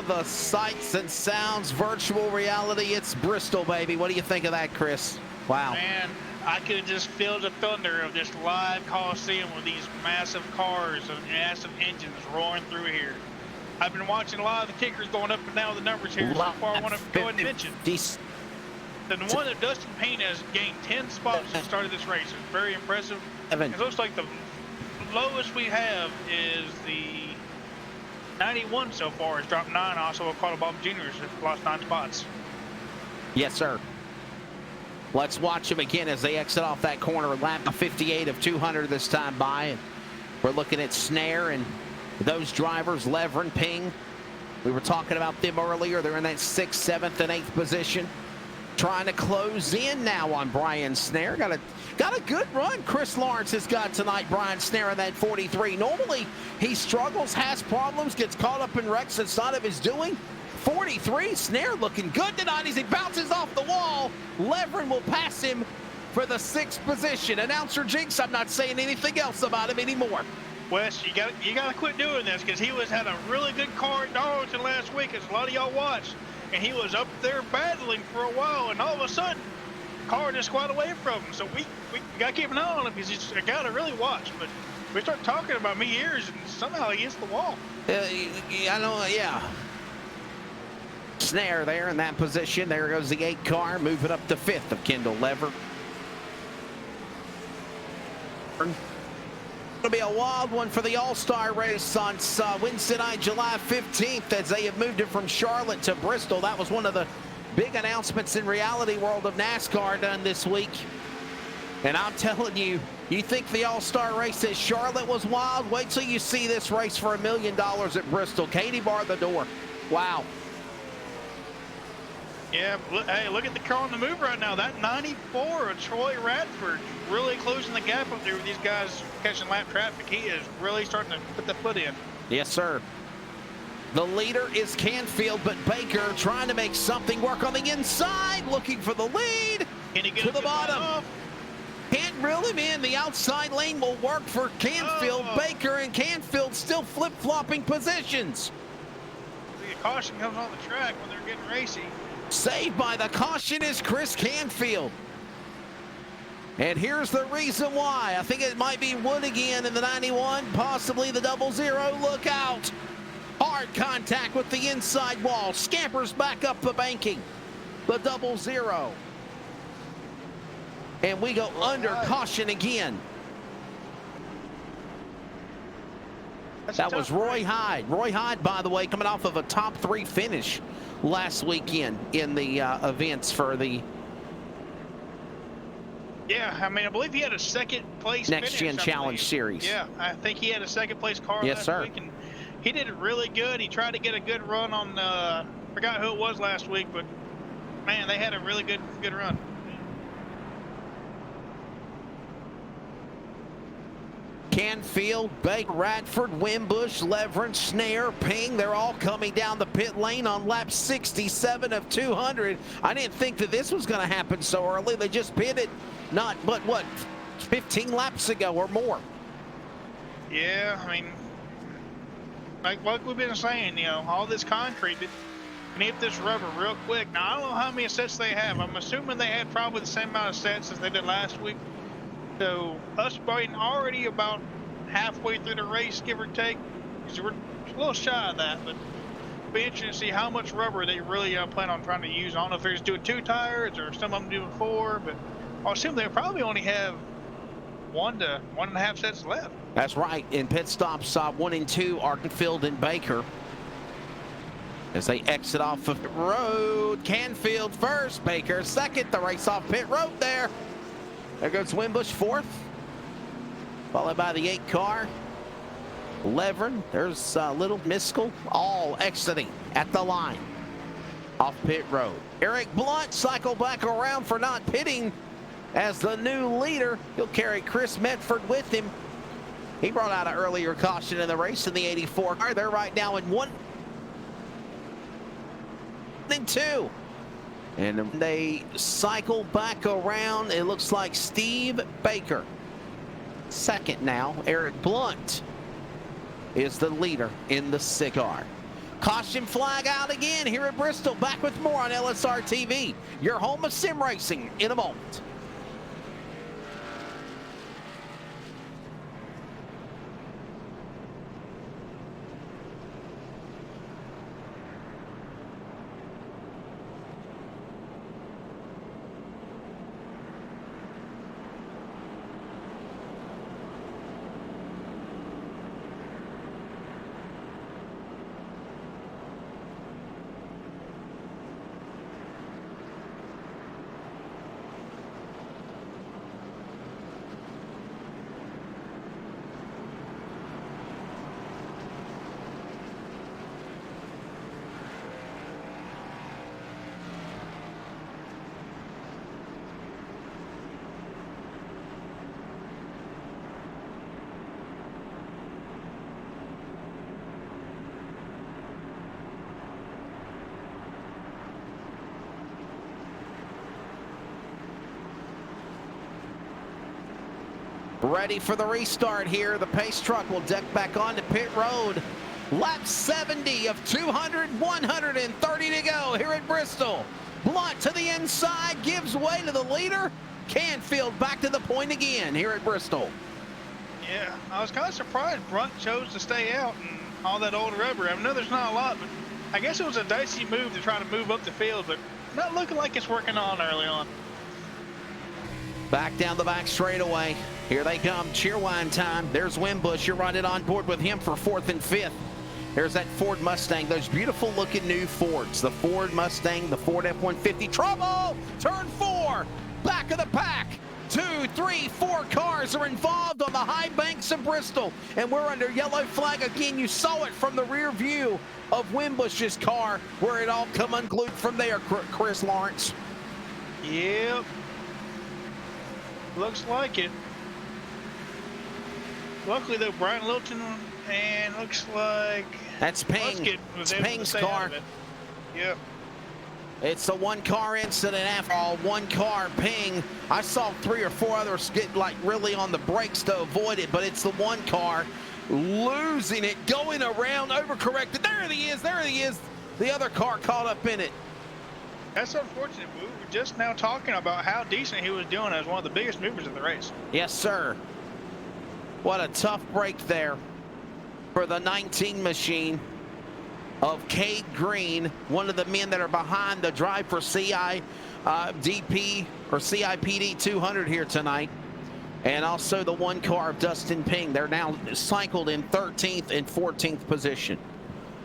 the sights and sounds, virtual reality. It's Bristol, baby. What do you think of that, Chris? Wow. Man, I could just feel the thunder of this live Coliseum with these massive cars and massive engines roaring through here. I've been watching a lot of the kickers going up and down with the numbers here. So far, I want to go ahead and mention the one that Dustin Payne has gained 10 spots since the start of this race. It's very impressive. It looks like the lowest we have is the 91 so far. It's dropped 9. Also, Carl Bob Jr. has lost 9 spots. Yes, sir. Let's watch them again as they exit off that corner. Lap 58 of 200 this time by. And we're looking at Snare and those drivers, Levering, Ping. We were talking about them earlier. They're in that 6th, 7th, and 8th position. Trying to close in now on Brian Snare. Got a good run Chris Lawrence has got tonight. Brian Snare in that 43. Normally he struggles, has problems, gets caught up in wrecks that's not of his doing. 43, Snare looking good tonight as he bounces off the wall. Levering will pass him for the 6th position. Announcer Jinx, I'm not saying anything else about him anymore. Wes, you got to quit doing this because he had a really good car at Darlington last week, as a lot of y'all watched. And he was up there battling for a while, and all of a sudden, the car just got away from him. So we got to keep an eye on him because he's a guy to really watch. But we start talking about me years, and somehow he hits the wall. I know, yeah. Snare there in that position. There goes the 8 car, moving up to 5th of Kendall Lever. It'll be a wild one for the All-Star race on Wednesday night, July 15th, as they have moved it from Charlotte to Bristol. That was one of the big announcements in reality world of NASCAR done this week. And I'm telling you, you think the All-Star race at Charlotte was wild? Wait till you see this race for $1 million at Bristol. Katie bar the door. Wow. Yeah, hey, look at the car on the move right now. That 94 of Troy Radford really closing the gap up there with these guys catching lap traffic. He is really starting to put the foot in. Yes, sir. The leader is Canfield, but Baker trying to make something work on the inside, looking for the lead. Can he get to the bottom? Can't reel him in. The outside lane will work for Canfield. Baker and Canfield still flip-flopping positions. The caution comes on the track when they're getting racy. Saved by the caution is Chris Canfield. And here's the reason why. I think it might be Wood again in the 91, possibly the 00. Look out. Hard contact with the inside wall. Scampers back up the banking. The 00. And we go under caution again. That was Roy Hyde. Roy Hyde, by the way, coming off of a top 3 finish last weekend in the events for the... Yeah, I mean, I believe he had a 2nd place Next finish, Gen Challenge Series. Yeah, I think he had a 2nd place car last week, and he did really good. He tried to get a good run on, forgot who it was last week, but man, they had a really good run. Canfield, Baker, Radford, Wimbush, Levering, Snare, Ping, they're all coming down the pit lane on lap 67 of 200. I didn't think that this was going to happen so early. They just pitted not but what, 15 laps ago or more. Yeah, I mean, like we've been saying, you know, all this concrete, it can hit this rubber real quick. Now, I don't know how many sets they have. I'm assuming they had probably the same amount of sets as they did last week. So us being already about halfway through the race, give or take, because we're a little shy of that, but it'll be interesting to see how much rubber they really plan on trying to use. I don't know if they're just doing 2 tires or some of them doing 4, but I assume they probably only have 1 to 1.5 sets left. That's right. In pit stops 1 and 2 are Canfield and Baker. As they exit off of the road, Canfield first, Baker second. The race off pit road there. There goes Wimbush 4th, followed by the 8 car. Levering, there's Little Miskell, all exiting at the line off pit road. Eric Blunt cycled back around for not pitting as the new leader. He'll carry Chris Medford with him. He brought out an earlier caution in the race in the 84 car. They're right now in 1 and 2. And they cycle back around. It looks like Steve Baker second now. Eric Blunt is the leader in the cigar. Caution flag out again here at Bristol. Back with more on LSR TV, your home of sim racing, in a moment. Ready for the restart here. The pace truck will deck back onto pit road. Lap 70 of 200, 130 to go here at Bristol. Blunt to the inside, gives way to the leader. Canfield back to the point again here at Bristol. Yeah, I was kind of surprised Brunt chose to stay out and all that old rubber. I know there's not a lot, but I guess it was a dicey move to try to move up the field, but not looking like it's working on early on. Back down the back straightaway. Here they come, cheerwine time. There's Wimbush. You're running on board with him for 4th and 5th. There's that Ford Mustang, those beautiful looking new Fords. The Ford Mustang, the Ford F-150. Trouble! Turn 4, back of the pack. 2, 3, 4 cars are involved on the high banks of Bristol. And we're under yellow flag again. You saw it from the rear view of Wimbush's car where it all come unglued from there, Chris Lawrence. Yep. Looks like it. Luckily, though, Brian Littleton, and looks like that's Ping. It's Ping's car. Yep. It's a one-car incident after all. One car, Ping. I saw 3 or 4 others get like really on the brakes to avoid it, but it's the one car losing it, going around, overcorrected. There he is. There he is. The other car caught up in it. That's unfortunate. We were just now talking about how decent he was doing as one of the biggest movers in the race. Yes, sir. What a tough break there for the 19 machine of Cade Green, one of the men that are behind the drive for CIDP or CIPD 200 here tonight. And also the one car of Dustin Ping. They're now cycled in 13th and 14th position.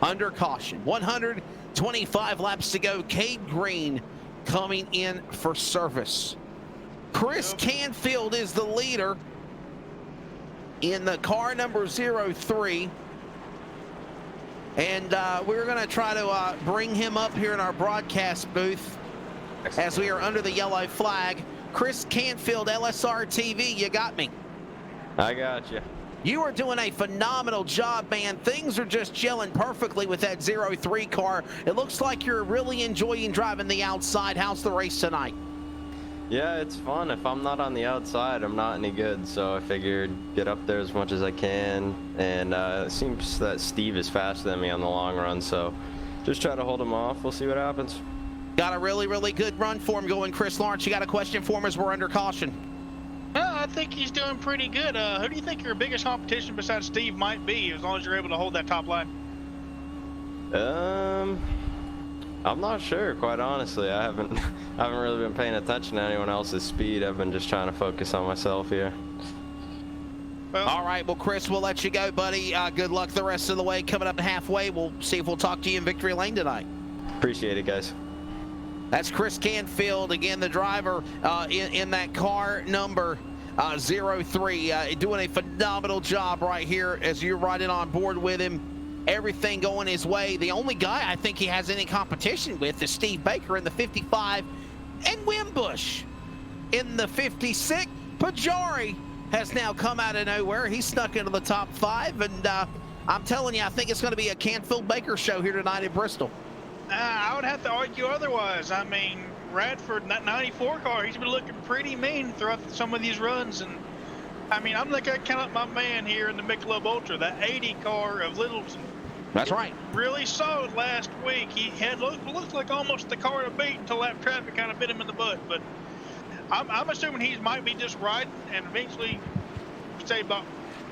Under caution. 125 laps to go. Cade Green coming in for service. Chris Canfield is the leader in the car number 03. And we're going to try to bring him up here in our broadcast booth as we are under the yellow flag. Chris Canfield, LSR TV, you got me. I got you. You are doing a phenomenal job, man. Things are just gelling perfectly with that 03 car. It looks like you're really enjoying driving the outside. How's the race tonight? Yeah, it's fun. If I'm not on the outside, I'm not any good. So I figured get up there as much as I can. And it seems that Steve is faster than me on the long run. So just try to hold him off. We'll see what happens. Got a really, really good run for him going. Chris Lawrence, you got a question for him as we're under caution? Well, I think he's doing pretty good. Who do you think your biggest competition besides Steve might be, as long as you're able to hold that top line? I'm not sure, quite honestly. I haven't really been paying attention to anyone else's speed. I've been just trying to focus on myself here. Well, all right, well, Chris, we'll let you go, buddy. Good luck the rest of the way. Coming up halfway, we'll see if we'll talk to you in victory lane tonight. Appreciate it, guys. That's Chris Canfield, again, the driver in that car number 03, doing a phenomenal job right here as you're riding on board with him. Everything going his way. The only guy I think he has any competition with is Steve Baker in the 55 and Wimbush in the 56. Pajari has now come out of nowhere. He snuck into the top 5, and I'm telling you, I think it's going to be a Canfield Baker show here tonight in Bristol. I would have to argue otherwise. I mean, Radford, that 94 car, he's been looking pretty mean throughout some of these runs. And I mean, I'm looking at kind of my man here in the Michelob Ultra, that 80 car of Littleton. That's right. Really sowed last week. He had looked like almost the car to beat until that traffic kind of bit him in the butt. But I'm assuming he might be just riding, and eventually, say about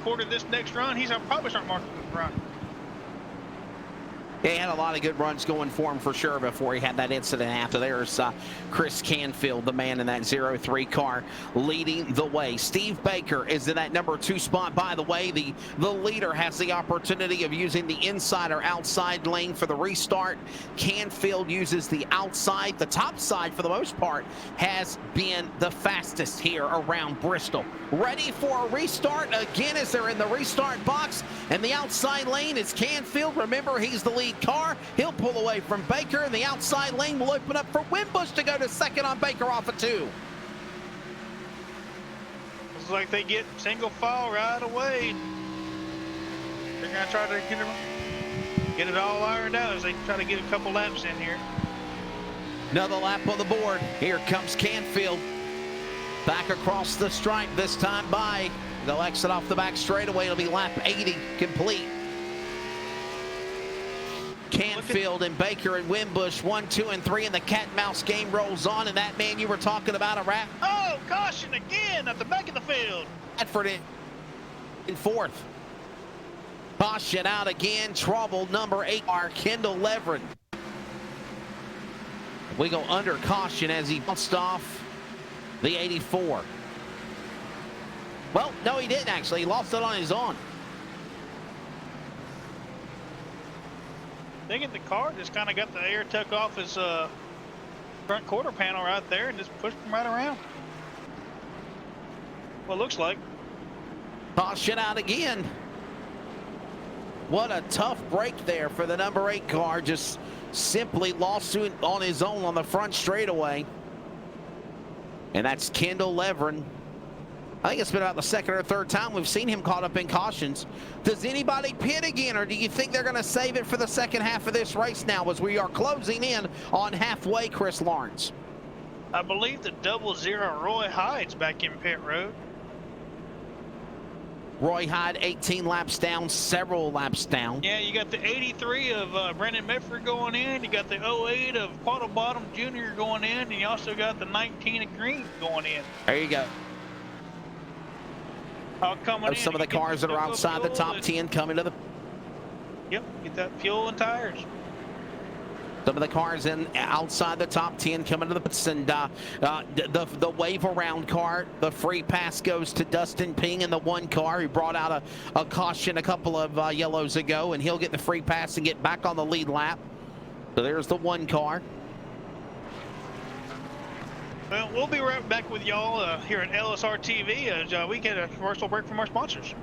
quarter of this next run, he's probably start marking the run. He had a lot of good runs going for him for sure before he had that incident after. There's Chris Canfield, the man in that 03 car, leading the way. Steve Baker is in that number 2 spot. By the way, the leader has the opportunity of using the inside or outside lane for the restart. Canfield uses the outside. The top side, for the most part, has been the fastest here around Bristol. Ready for a restart again as they're in the restart box. And the outside lane is Canfield. Remember, he's the lead car. He'll pull away from Baker, and the outside lane will open up for Wimbush to go to second on Baker off of 2. Looks like they get single file right away. They're gonna try to get it all ironed out as they try to get a couple laps in here. Another lap on the board. Here comes Canfield. Back across the stripe, this time by. They'll exit off the back straightaway. It'll be lap 80 complete. Canfield and Baker and Wimbush 1, 2, and 3, and the cat and mouse game rolls on. And that man you were talking about, a wrap. Oh, caution again at the back of the field. Bradford in 4th. Caution out again. Trouble number 8, our Kendall Levering. We go under caution as he bounced off the 84. Well, no, he didn't actually. He lost it on his own. I think the car just kind of got the air tuck off his front quarter panel right there and just pushed him right around. Well, looks like. Caution out again. What a tough break there for the number 8 car. Just simply lost it on his own on the front straightaway. And that's Kendall Levering. I think it's been about the 2nd or 3rd time we've seen him caught up in cautions. Does anybody pit again, or do you think they're going to save it for the second half of this race now as we are closing in on halfway, Chris Lawrence? I believe the 00 Roy Hyde's back in pit road. Roy Hyde 18 laps down, several laps down. Yeah, you got the 83 of Brendan Medford going in. You got the 08 of Quaddle Bottom Jr. going in. And you also got the 19 of Green going in. There you go. Coming Some of the cars that are outside the top 10 coming to the... Yep, get that fuel and tires. Some of the cars outside the top 10 coming to the pits, and the wave around car, the free pass goes to Dustin Ping in the 1 car. He brought out a caution a couple of yellows ago, and he'll get the free pass and get back on the lead lap. So there's the 1 car. Well, we'll be right back with y'all here at LSR TV as we get a commercial break from our sponsors.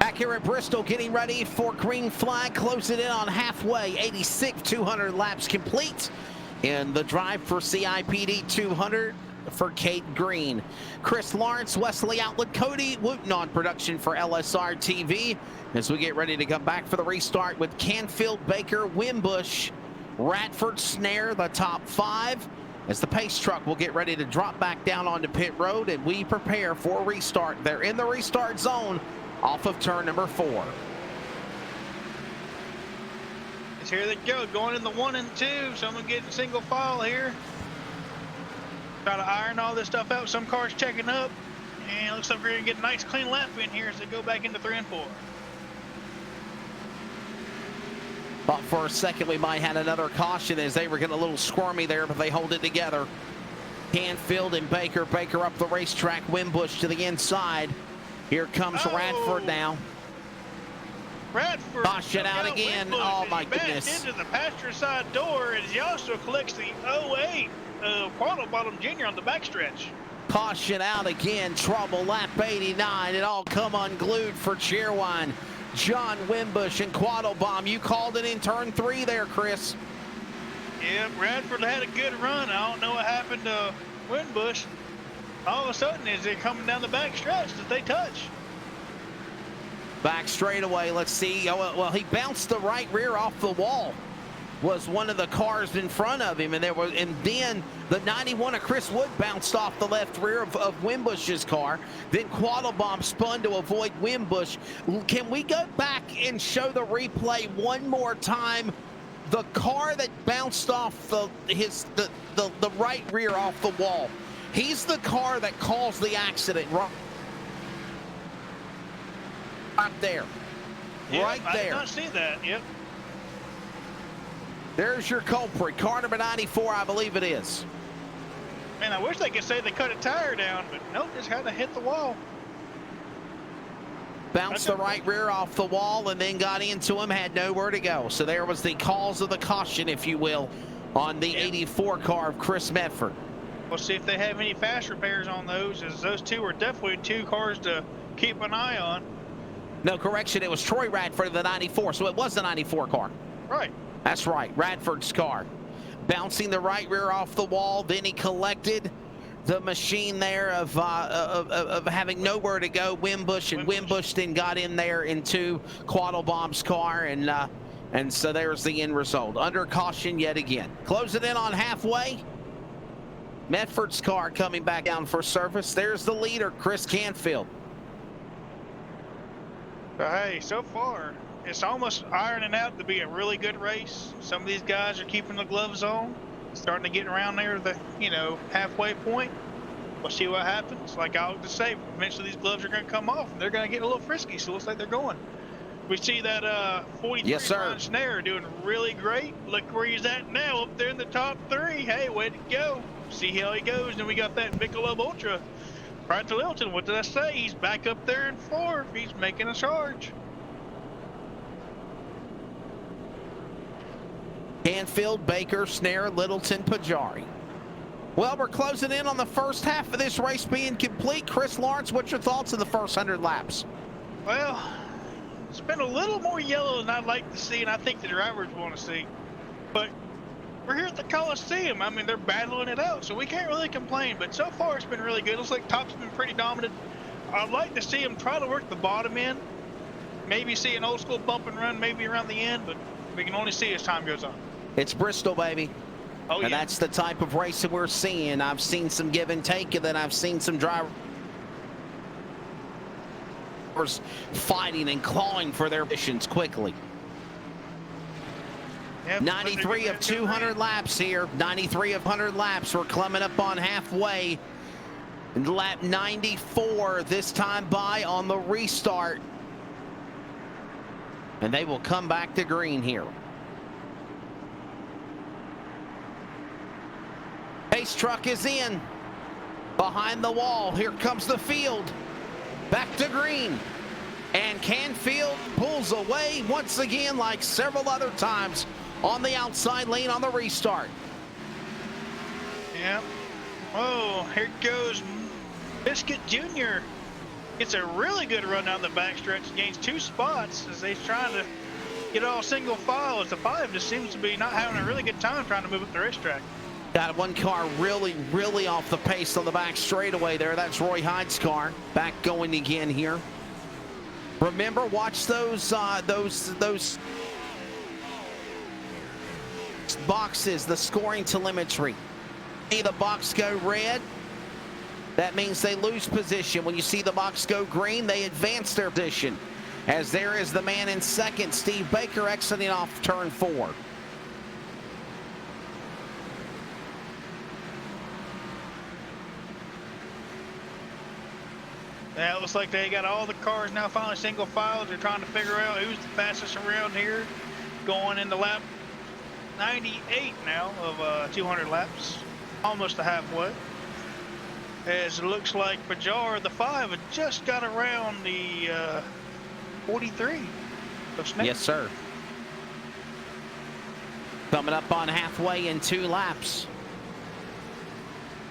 Back here at Bristol, getting ready for green flag, closing in on halfway. 86, 200 laps complete. In the drive for CIPD 200 for Kate Green. Chris Lawrence, Wesley Outlet, Cody Wooten on production for LSR TV. As we get ready to come back for the restart with Canfield, Baker, Wimbush, Radford, Snare, the top 5. as the pace truck will get ready to drop back down onto pit road, and we prepare for a restart. They're in the restart zone off of turn number 4. Here they go, going in the 1 and 2. Someone getting single file here. Try to iron all this stuff out. Some cars checking up. And it looks like we're going to get a nice clean lap in here as they go back into 3 and 4. Thought for a second we might have another caution as they were getting a little squirmy there, but they hold it together. Canfield and Baker. Baker up the racetrack. Wimbush to the inside. Here comes Radford now. Radford. Caution out again. Wimbush, oh my goodness. Into the passenger side door, and he also collects the 08 Quaddle Bottom Jr. on the backstretch. Caution out again. Trouble. Lap 89. It all come unglued for Cheerwine. John Wimbush and Quaddlebomb. You called it in turn 3 there, Chris. Yeah, Radford had a good run. I don't know what happened to Wimbush. All of a sudden, as they're coming down the back stretch, did they touch? Back straightaway. Let's see. Oh, well, he bounced the right rear off the wall. Was one of the cars in front of him, and then the 91 of Chris Wood bounced off the left rear of Wimbush's car. Then Quaddlebomb spun to avoid Wimbush. Can we go back and show the replay one more time? The car that bounced off the right rear off the wall. He's the car that caused the accident. Right there. Yep, right there. I did not see that. Yep. There's your culprit. Car number 94, I believe it is. Man, I wish they could say they cut a tire down, but nope, just had to hit the wall. Bounced the right rear off the wall and then got into him, had nowhere to go. So there was the cause of the caution, if you will, on the 84 car of Chris Medford. We'll see if they have any fast repairs on those, as those two are definitely 2 cars to keep an eye on. No, correction, it was Troy Radford of the 94, so it was the 94 car. Right. That's right, Radford's car. Bouncing the right rear off the wall, then he collected the machine there of having nowhere to go, Wimbush, and Wimbush then got in there into Quaddlebomb's car, and so there's the end result. Under caution yet again. Close it in on halfway. Medford's car coming back down for service. There's the leader, Chris Canfield. But hey, so far, it's almost ironing out to be a really good race. Some of these guys are keeping the gloves on, starting to get around there, the halfway point. We'll see what happens. Like I always say, eventually these gloves are going to come off, and they're going to get a little frisky. So it looks like they're going. We see that 43 yes, sir. Ron Snare doing really great. Look where he's at now, up there in the top 3. Hey, way to go! See how he goes. Then we got that Michelob Ultra. Right to Littleton, what did I say? He's back up there in 4th. He's making a charge. Canfield, Baker, Snare, Littleton, Pajari. Well, we're closing in on the first half of this race being complete. Chris Lawrence, what's your thoughts on the first 100 laps? Well, it's been a little more yellow than I'd like to see, and I think the drivers want to see. But we're here at the Coliseum. I mean, they're battling it out, so we can't really complain. But so far, it's been really good. Looks like Top's been pretty dominant. I'd like to see him try to work the bottom end. Maybe see an old school bump and run maybe around the end, but we can only see as time goes on. It's Bristol, baby. Oh, yeah. And that's the type of racing we're seeing. I've seen some give and take, and then I've seen some drivers fighting and clawing for their positions quickly. Yep, 93 of 200 laps here. 93 of 100 laps. We're coming up on halfway. Lap 94 this time by on the restart. And they will come back to green here. Pace truck is in. Behind the wall. Here comes the field. Back to green. And Canfield pulls away once again like several other times on the outside lane on the restart. Yeah. Oh, here goes Biscuit Jr. Gets a really good run down the backstretch. Gains 2 spots as he's trying to get all single file. As the 5 just seems to be not having a really good time trying to move up the racetrack. Got one car really off the pace on the back straightaway there. That's Roy Hyde's car. Back going again here. Remember, watch those boxes, the scoring telemetry. See the box go red, that means they lose position. When you see the box go green, they advance their position. As there is the man in second, Steve Baker, exiting off turn 4. Yeah, it looks like they got all the cars now finally single file. They're trying to figure out who's the fastest around here, going into lap 98 now of 200 laps, almost to halfway. As it looks like Pajar, the 5, had just got around the 43 of Snake. Yes, sir. Coming up on halfway in 2 laps.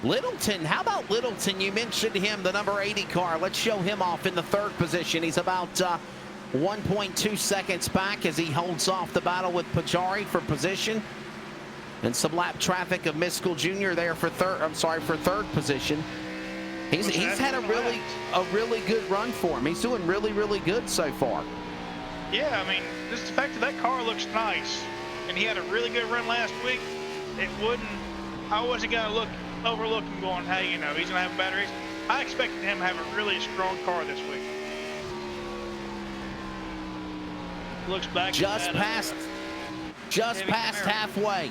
Littleton, how about Littleton? You mentioned him, the number 80 car. Let's show him off in the 3rd position. He's about 1.2 seconds back as he holds off the battle with Pajari for position. And some lap traffic of Miskell Jr. there for third position. He's had a really good run for him. He's doing really good so far. Yeah, I mean, just the fact that car looks nice, and he had a really good run last week, I wasn't gonna overlook him going, hey, you know, he's gonna have batteries. I expected him to have a really strong car this week. Looks back just past halfway.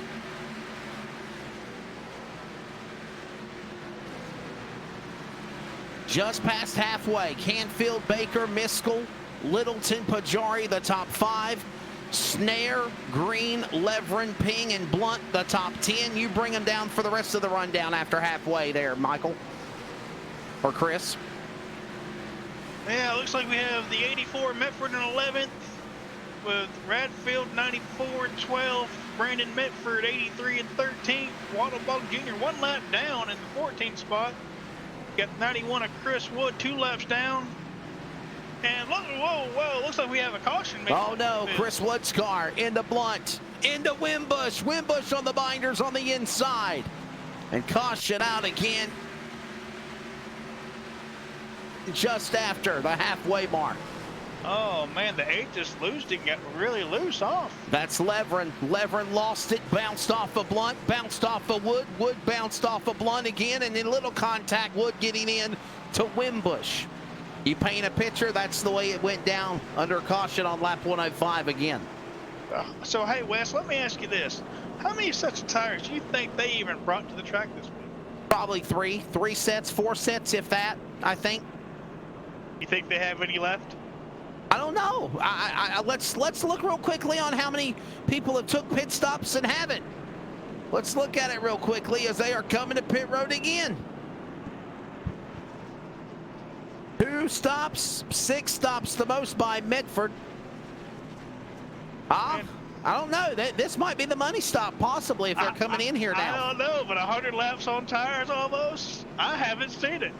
Just past halfway. Canfield, Baker, Miskell, Littleton, Pajari, the top 5. Snare, Green, Levering, Ping, and Blunt, the top 10. You bring them down for the rest of the rundown after halfway there, Michael. Or Chris. Yeah, it looks like we have the 84 Mitford in 11th, with Radfield 94 and 12, Brandon Mitford 83 and 13, Waddlebaugh Jr. 1 lap down in the 14th spot. Got 91 of Chris Wood 2 laps down. And look, whoa, looks like we have a caution. Oh no, Chris Wood's car into Blunt, into Wimbush. Wimbush on the binders on the inside. And caution out again just after the halfway mark. Oh man, the 8 just got really loose off. That's Levering. Levering lost it, bounced off of Blunt, bounced off of Wood. Wood bounced off of Blunt again, and in little contact, Wood getting in to Wimbush. You paint a picture, that's the way it went down under caution on lap 105 again. So, hey, Wes, let me ask you this. How many sets of tires do you think they even brought to the track this week? Probably 3 sets, 4 sets, if that, I think. You think they have any left? I don't know. Let's look real quickly on how many people have took pit stops and haven't. Let's look at it real quickly as they are coming to pit road again. 2 stops, 6 stops the most by Mitford. I don't know. This might be the money stop, possibly, if they're coming in here now. I don't know, but 100 laps on tires almost? I haven't seen it.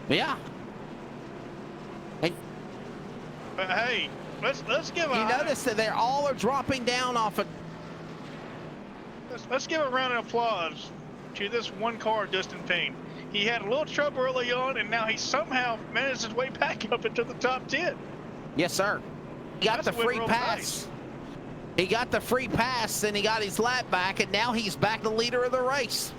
Yeah. And but hey, let's give a... You notice that they all are dropping down off of... Let's give a round of applause to this one car, Dustin Payne. He had a little trouble early on, and now he somehow managed his way back up into the top 10. Yes, sir. He got the free pass. Nice. He got the free pass, and he got his lap back, and now he's back the leader of the race.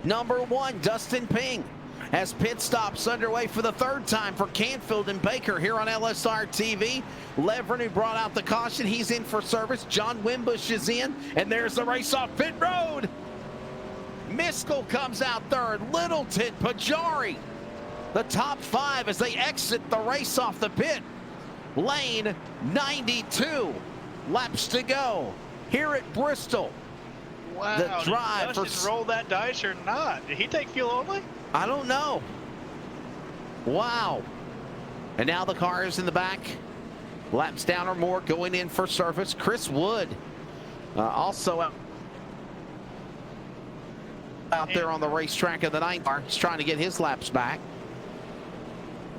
Number 1, Dustin Ping, as pit stops underway for the 3rd time for Canfield and Baker here on LSR TV. Levering, who brought out the caution, he's in for service. John Wimbush is in, and there's the race off pit road. Miskell comes out 3rd. Littleton, Pajari, the top 5 as they exit the race off the pit lane. 92 laps to go here at Bristol. Wow, the drive did Dustin roll that dice or not? Did he take fuel only? I don't know. Wow. And now the car is in the back. Laps down or more going in for service. Chris Wood also out there on the racetrack of the 9th car. He's trying to get his laps back.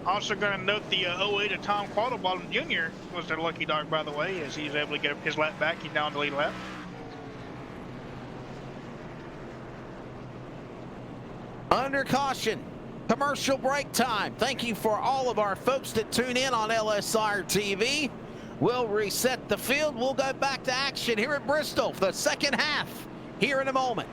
Also going to note the 08 of Tom Quattlebaum Jr. was their lucky dog, by the way, as he's able to get his lap back. He's down the lead lap. Under caution, commercial break time. Thank you for all of our folks that tune in on LSR TV. We'll reset the field. We'll go back to action here at Bristol for the 2nd half here in a moment.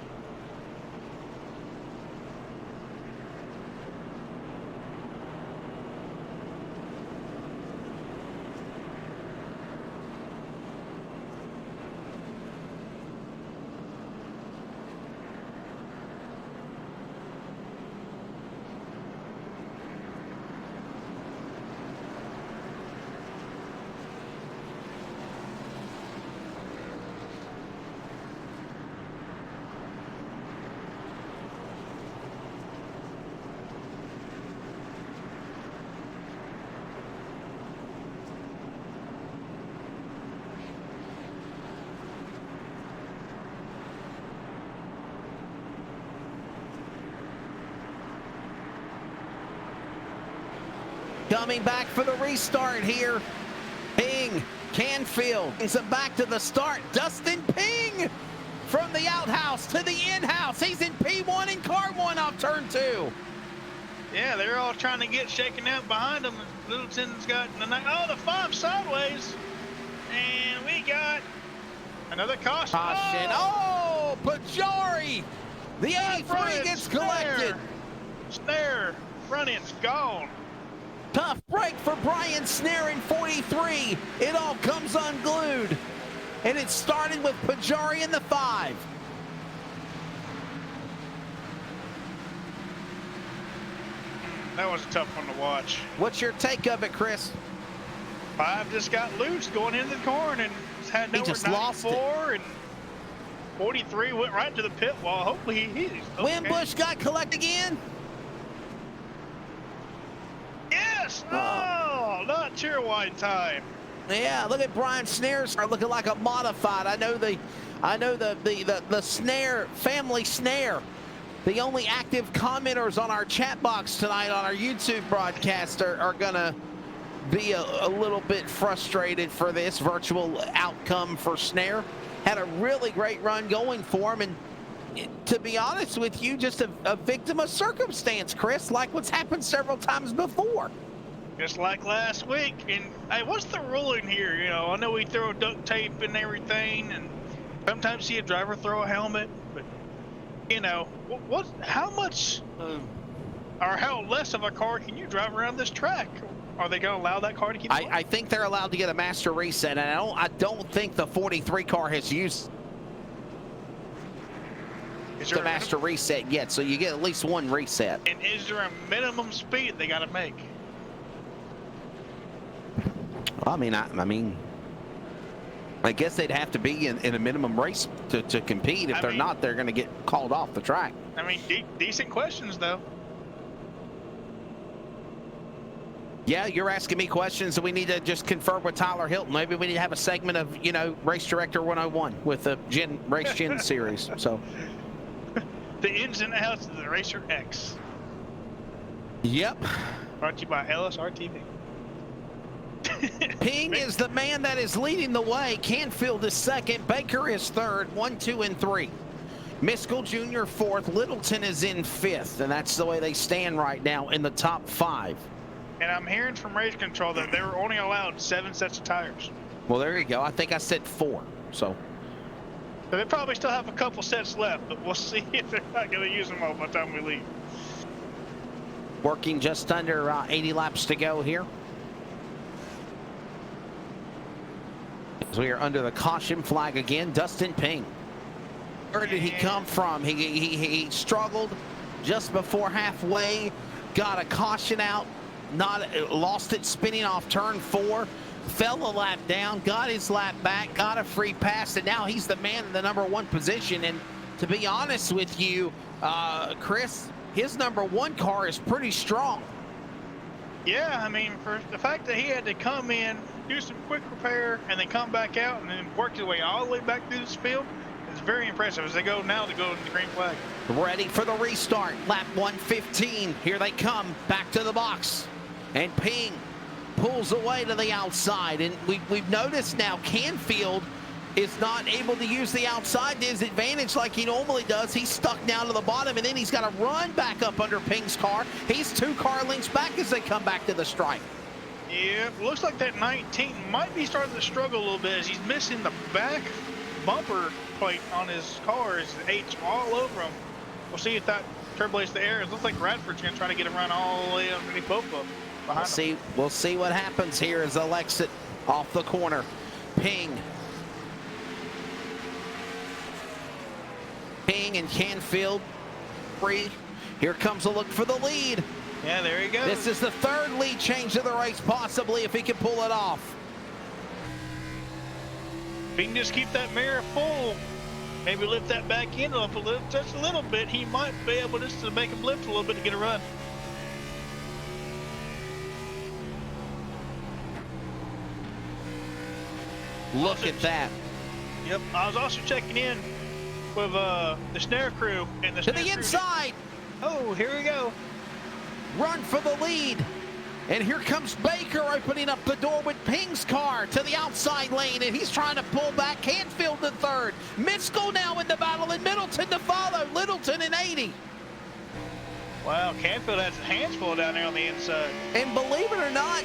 Coming back for the restart here. Ping, Canfield brings him back to the start. Dustin Ping from the outhouse to the in-house. He's in P1 in car 1 off turn 2. Yeah, they're all trying to get shaken out behind them. Littleton's got the 5 sideways. And we got another caution. Oh, Pajari. The 83 gets collected. Snare, front end's gone. Tough break for Brian Snare in 43. It all comes unglued. And it started with Pajari in the 5. That was a tough one to watch. What's your take of it, Chris? 5 just got loose going into the corn and had nowhere. He just lost it. And 43 went right to the pit wall. Hopefully he's okay. Wimbush got collected again. Yes! Oh, not cheer wine time. Yeah, look at Brian Snares are looking like a modified. I know the Snare family Snare. The only active commenters on our chat box tonight on our YouTube broadcast are gonna be a little bit frustrated for this virtual outcome for Snare. Had a really great run going for him, and to be honest with you, just a victim of circumstance, Chris, like what's happened several times before. Just like last week. And hey, what's the ruling here? You know, I know we throw duct tape and everything, and sometimes see a driver throw a helmet, but you know, how much or how less of a car can you drive around this track? Are they going to allow that car to keep going? I think they're allowed to get a master reset, and I don't think the 43 car has used the master reset yet, so you get at least one reset. And is there a minimum speed they got to make? I mean, I guess they'd have to be in a minimum race to compete. If they're not, they're going to get called off the track. I mean, decent questions, though. Yeah, you're asking me questions, and we need to just confirm with Tyler Hilton. Maybe we need to have a segment of, you know, Race Director 101 with the Race Gen series. So, the ins and outs of the Racer X. Yep. Brought to you by LSR TV. Ping is the man that is leading the way. Canfield is second. Baker is third. 1, 2, and 3. Miskell Jr. fourth. Littleton is in fifth, and that's the way they stand right now in the top 5. And I'm hearing from race control that they were only allowed 7 sets of tires. Well, there you go. I think I said 4. So they probably still have a couple sets left, but we'll see if they're not going to use them all by the time we leave. Working just under 80 laps to go here. As we are under the caution flag again, Dustin Ping. Where did he come from? He struggled just before halfway, got a caution out, lost it spinning off turn 4, fell a lap down, got his lap back, got a free pass, and now he's the man in the number 1 position. And to be honest with you, Chris, his number 1 car is pretty strong. Yeah, I mean, for the fact that he had to come in, do some quick repair, and then come back out and then work his way all the way back through this field, it's very impressive as they go now to go to the green flag. Ready for the restart. Lap 115. Here they come back to the box. And Ping pulls away to the outside. And we've noticed now Canfield is not able to use the outside to his advantage like he normally does. He's stuck down to the bottom, and then he's got to run back up under Ping's car. He's 2 car lengths back as they come back to the stripe. Yeah, looks like that 19 might be starting to struggle a little bit as he's missing the back bumper plate on his car. Is H all over him. We'll see if that turbulates the air. It looks like Radford's going to try to get him run all the way underneath both of them. We'll see what happens here as they'll exit off the corner. Ping and Canfield free. Here comes a look for the lead. Yeah, there he goes. This is the 3rd lead change of the race, possibly, if he can pull it off. If he can just keep that mirror full, maybe lift that back end up just a little bit, he might be able just to make him lift a little bit to get a run. Look at that. Yep, I was also checking in with the Snare crew. And the to the inside. Oh, here we go. Run for the lead. And here comes Baker opening up the door with Ping's car to the outside lane, and he's trying to pull back Canfield to third. Miskell now in the battle, and Middleton to follow. Littleton in 80. Wow, Canfield has his hands full down there on the inside. And believe it or not,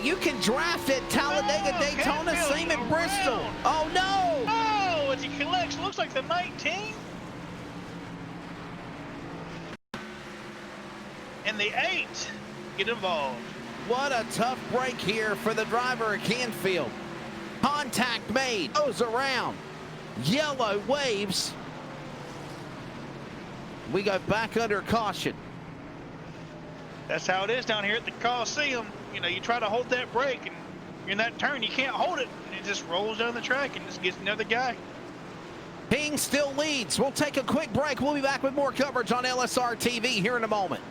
you can draft at Talladega, Daytona, Canfield's same at Bristol. around. Oh, no. Oh, as he collects, looks like the 19. And the 8 get involved. What a tough break here for the driver at Canfield. Contact made, goes around. Yellow waves. We go back under caution. That's how it is down here at the Coliseum. You know, you try to hold that brake, and you're in that turn, you can't hold it. And it just rolls down the track and just gets another guy. Ping still leads. We'll take a quick break. We'll be back with more coverage on LSR TV here in a moment.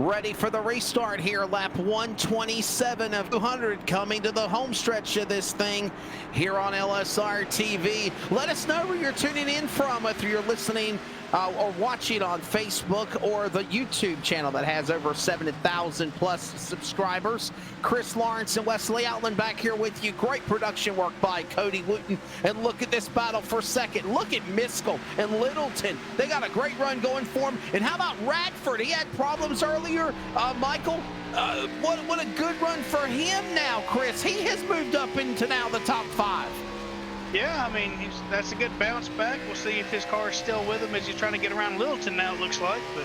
Ready for the restart here. Lap 127 of 200 coming to the home stretch of this thing here on LSR TV. Let us know where you're tuning in from, whether you're listening or watching on Facebook or the YouTube channel that has over 7,000 plus subscribers. Chris Lawrence and Wesley Outland back here with you. Great production work by Cody Wooten. And look at this battle for second. Look at Miskell and Littleton. They got a great run going for him. And how about Radford? He had problems earlier. Michael, what a good run for him now, Chris. He has moved up into now the top 5. Yeah, I mean, that's a good bounce back. We'll see if his car is still with him as he's trying to get around Littleton now, it looks like. But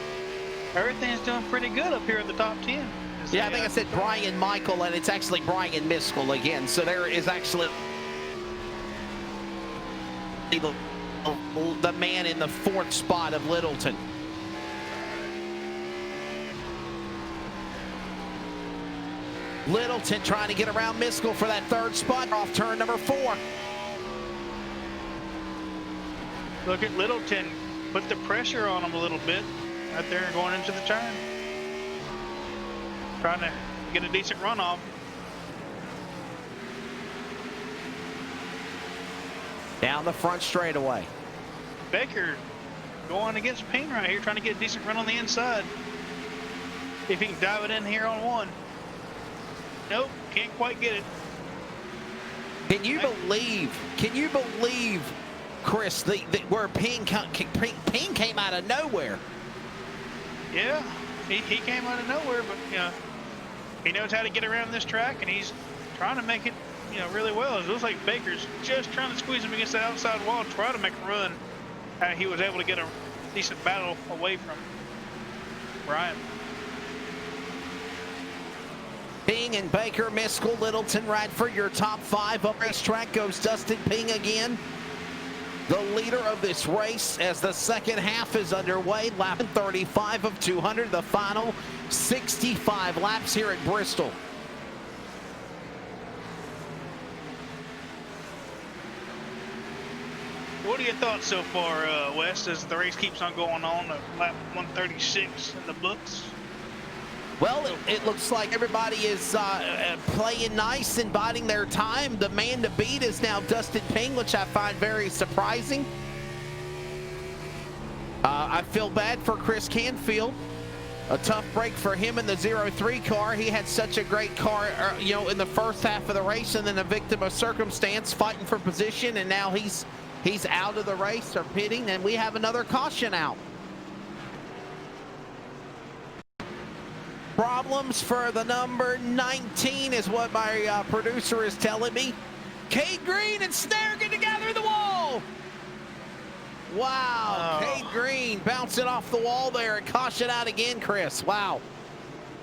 everything's doing pretty good up here in the top 10. Yeah, I think I said Brian Michael, and it's actually Brian Miskell again. So there is actually the man in the 4th spot of Littleton. Littleton trying to get around Miskell for that third spot off turn number 4. Look at Littleton. Put the pressure on him a little bit right there going into the turn. Trying to get a decent run off. Down the front straightaway. Baker going against Ping right here, trying to get a decent run on the inside. If he can dive it in here on 1. Nope, can't quite get it. Can you believe, Chris, where Ping came out of nowhere? Yeah, he came out of nowhere, but you know, he knows how to get around this track, and he's trying to make it, you know, really well. It looks like Baker's just trying to squeeze him against the outside wall, try to make a run. He was able to get a decent battle away from Brian. Ping and Baker, Miskell, Littleton, Radford, your top 5 up racetrack goes Dustin Ping again. The leader of this race as the second half is underway. Lap 35 of 200, the final 65 laps here at Bristol. What are your thoughts so far, Wes, as the race keeps on going on at lap 136 in the books? Well, it looks like everybody is playing nice and biding their time. The man to beat is now Dustin Ping, which I find very surprising. I feel bad for Chris Canfield. A tough break for him in the 03 car. He had such a great car, you know, in the first half of the race, and then a victim of circumstance, fighting for position, and now he's out of the race or pitting, and we have another caution out. Problems for the number 19 is what my producer is telling me. Cade Green and Snare get together in the wall. Wow, Oh. Cade Green bouncing off the wall there and caution out again, Chris. Wow.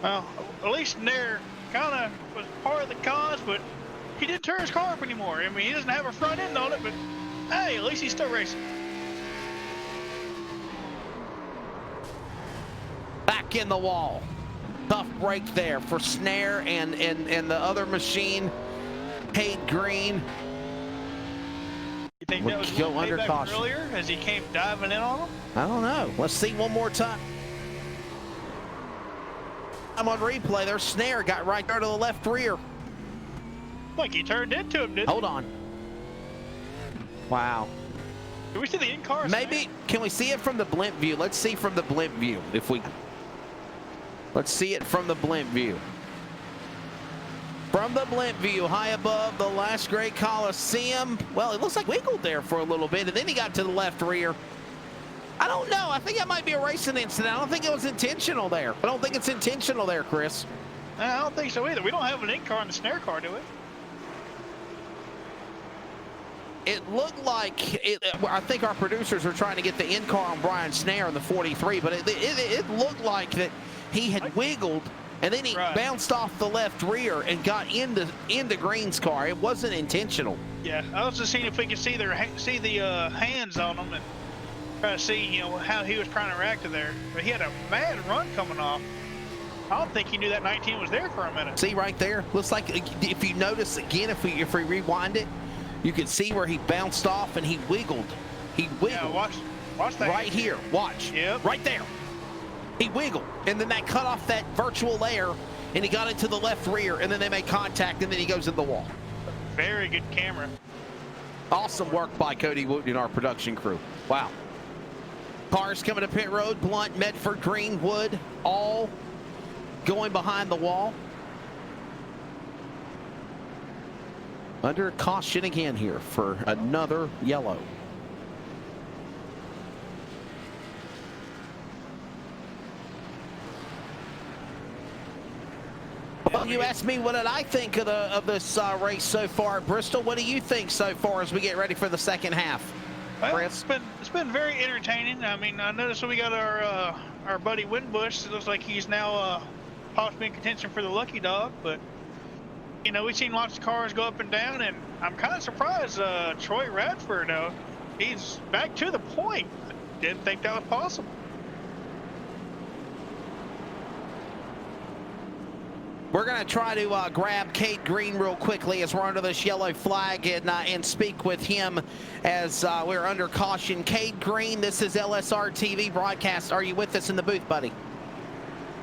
Well, at least Nair kind of was part of the cause, but he didn't tear his car up anymore. I mean, he doesn't have a front end on it, but hey, at least he's still racing. Back in the wall. Tough break there for Snare and the other machine, Cade Green. You think that was Go under payback caution earlier as he came diving in on him? I don't know. Let's see one more time. I'm on replay. There's Snare, got right there to the left rear. Like he turned into him, didn't he? Hold on. Wow. Did we see the in-car? Maybe, can we see it from the blimp view? Let's see from the blimp view if we... Let's see it from the blimp view. From the blimp view, high above the last great Coliseum. Well, it looks like wiggled there for a little bit, and then he got to the left rear. I don't know. I think that might be a racing incident. I don't think it was intentional there. I don't think it's intentional there, Chris. I don't think so either. We don't have an in-car in the Snare car, do we? It looked like it. I think our producers are trying to get the in-car on Brian Snare in the 43, but it looked like that he had wiggled, and then he bounced off the left rear and got into Green's car. It wasn't intentional. Yeah, I was just seeing if we could see the hands on him and try to see, you know, how he was trying to react to there. But he had a mad run coming off. I don't think he knew that 19 was there for a minute. See right there? Looks like, if you notice again, if we rewind it, you can see where he bounced off and he wiggled. He wiggled. Yeah, watch that. Right here. Watch. Yep. Right there. He wiggled, and then that cut off that virtual air, and he got into the left rear, and then they made contact, and then he goes in the wall. Very good camera. Awesome work by Cody Wooten and our production crew. Wow. Cars coming to pit road, Blunt, Medford, Greenwood, all going behind the wall. Under caution again here for another yellow. Well, you asked me what did I think of this race so far at Bristol. What do you think so far as we get ready for the second half? Well, Chris? it's been very entertaining. I mean, I noticed we got our buddy Winbush. It looks like he's now possibly in contention for the lucky dog. But you know, we've seen lots of cars go up and down, and I'm kind of surprised Troy Radford. He's back to the point. I didn't think that was possible. We're going to try to grab Cade Green real quickly as we're under this yellow flag and speak with him as we're under caution. Cade Green, this is LSR TV broadcast. Are you with us in the booth, buddy?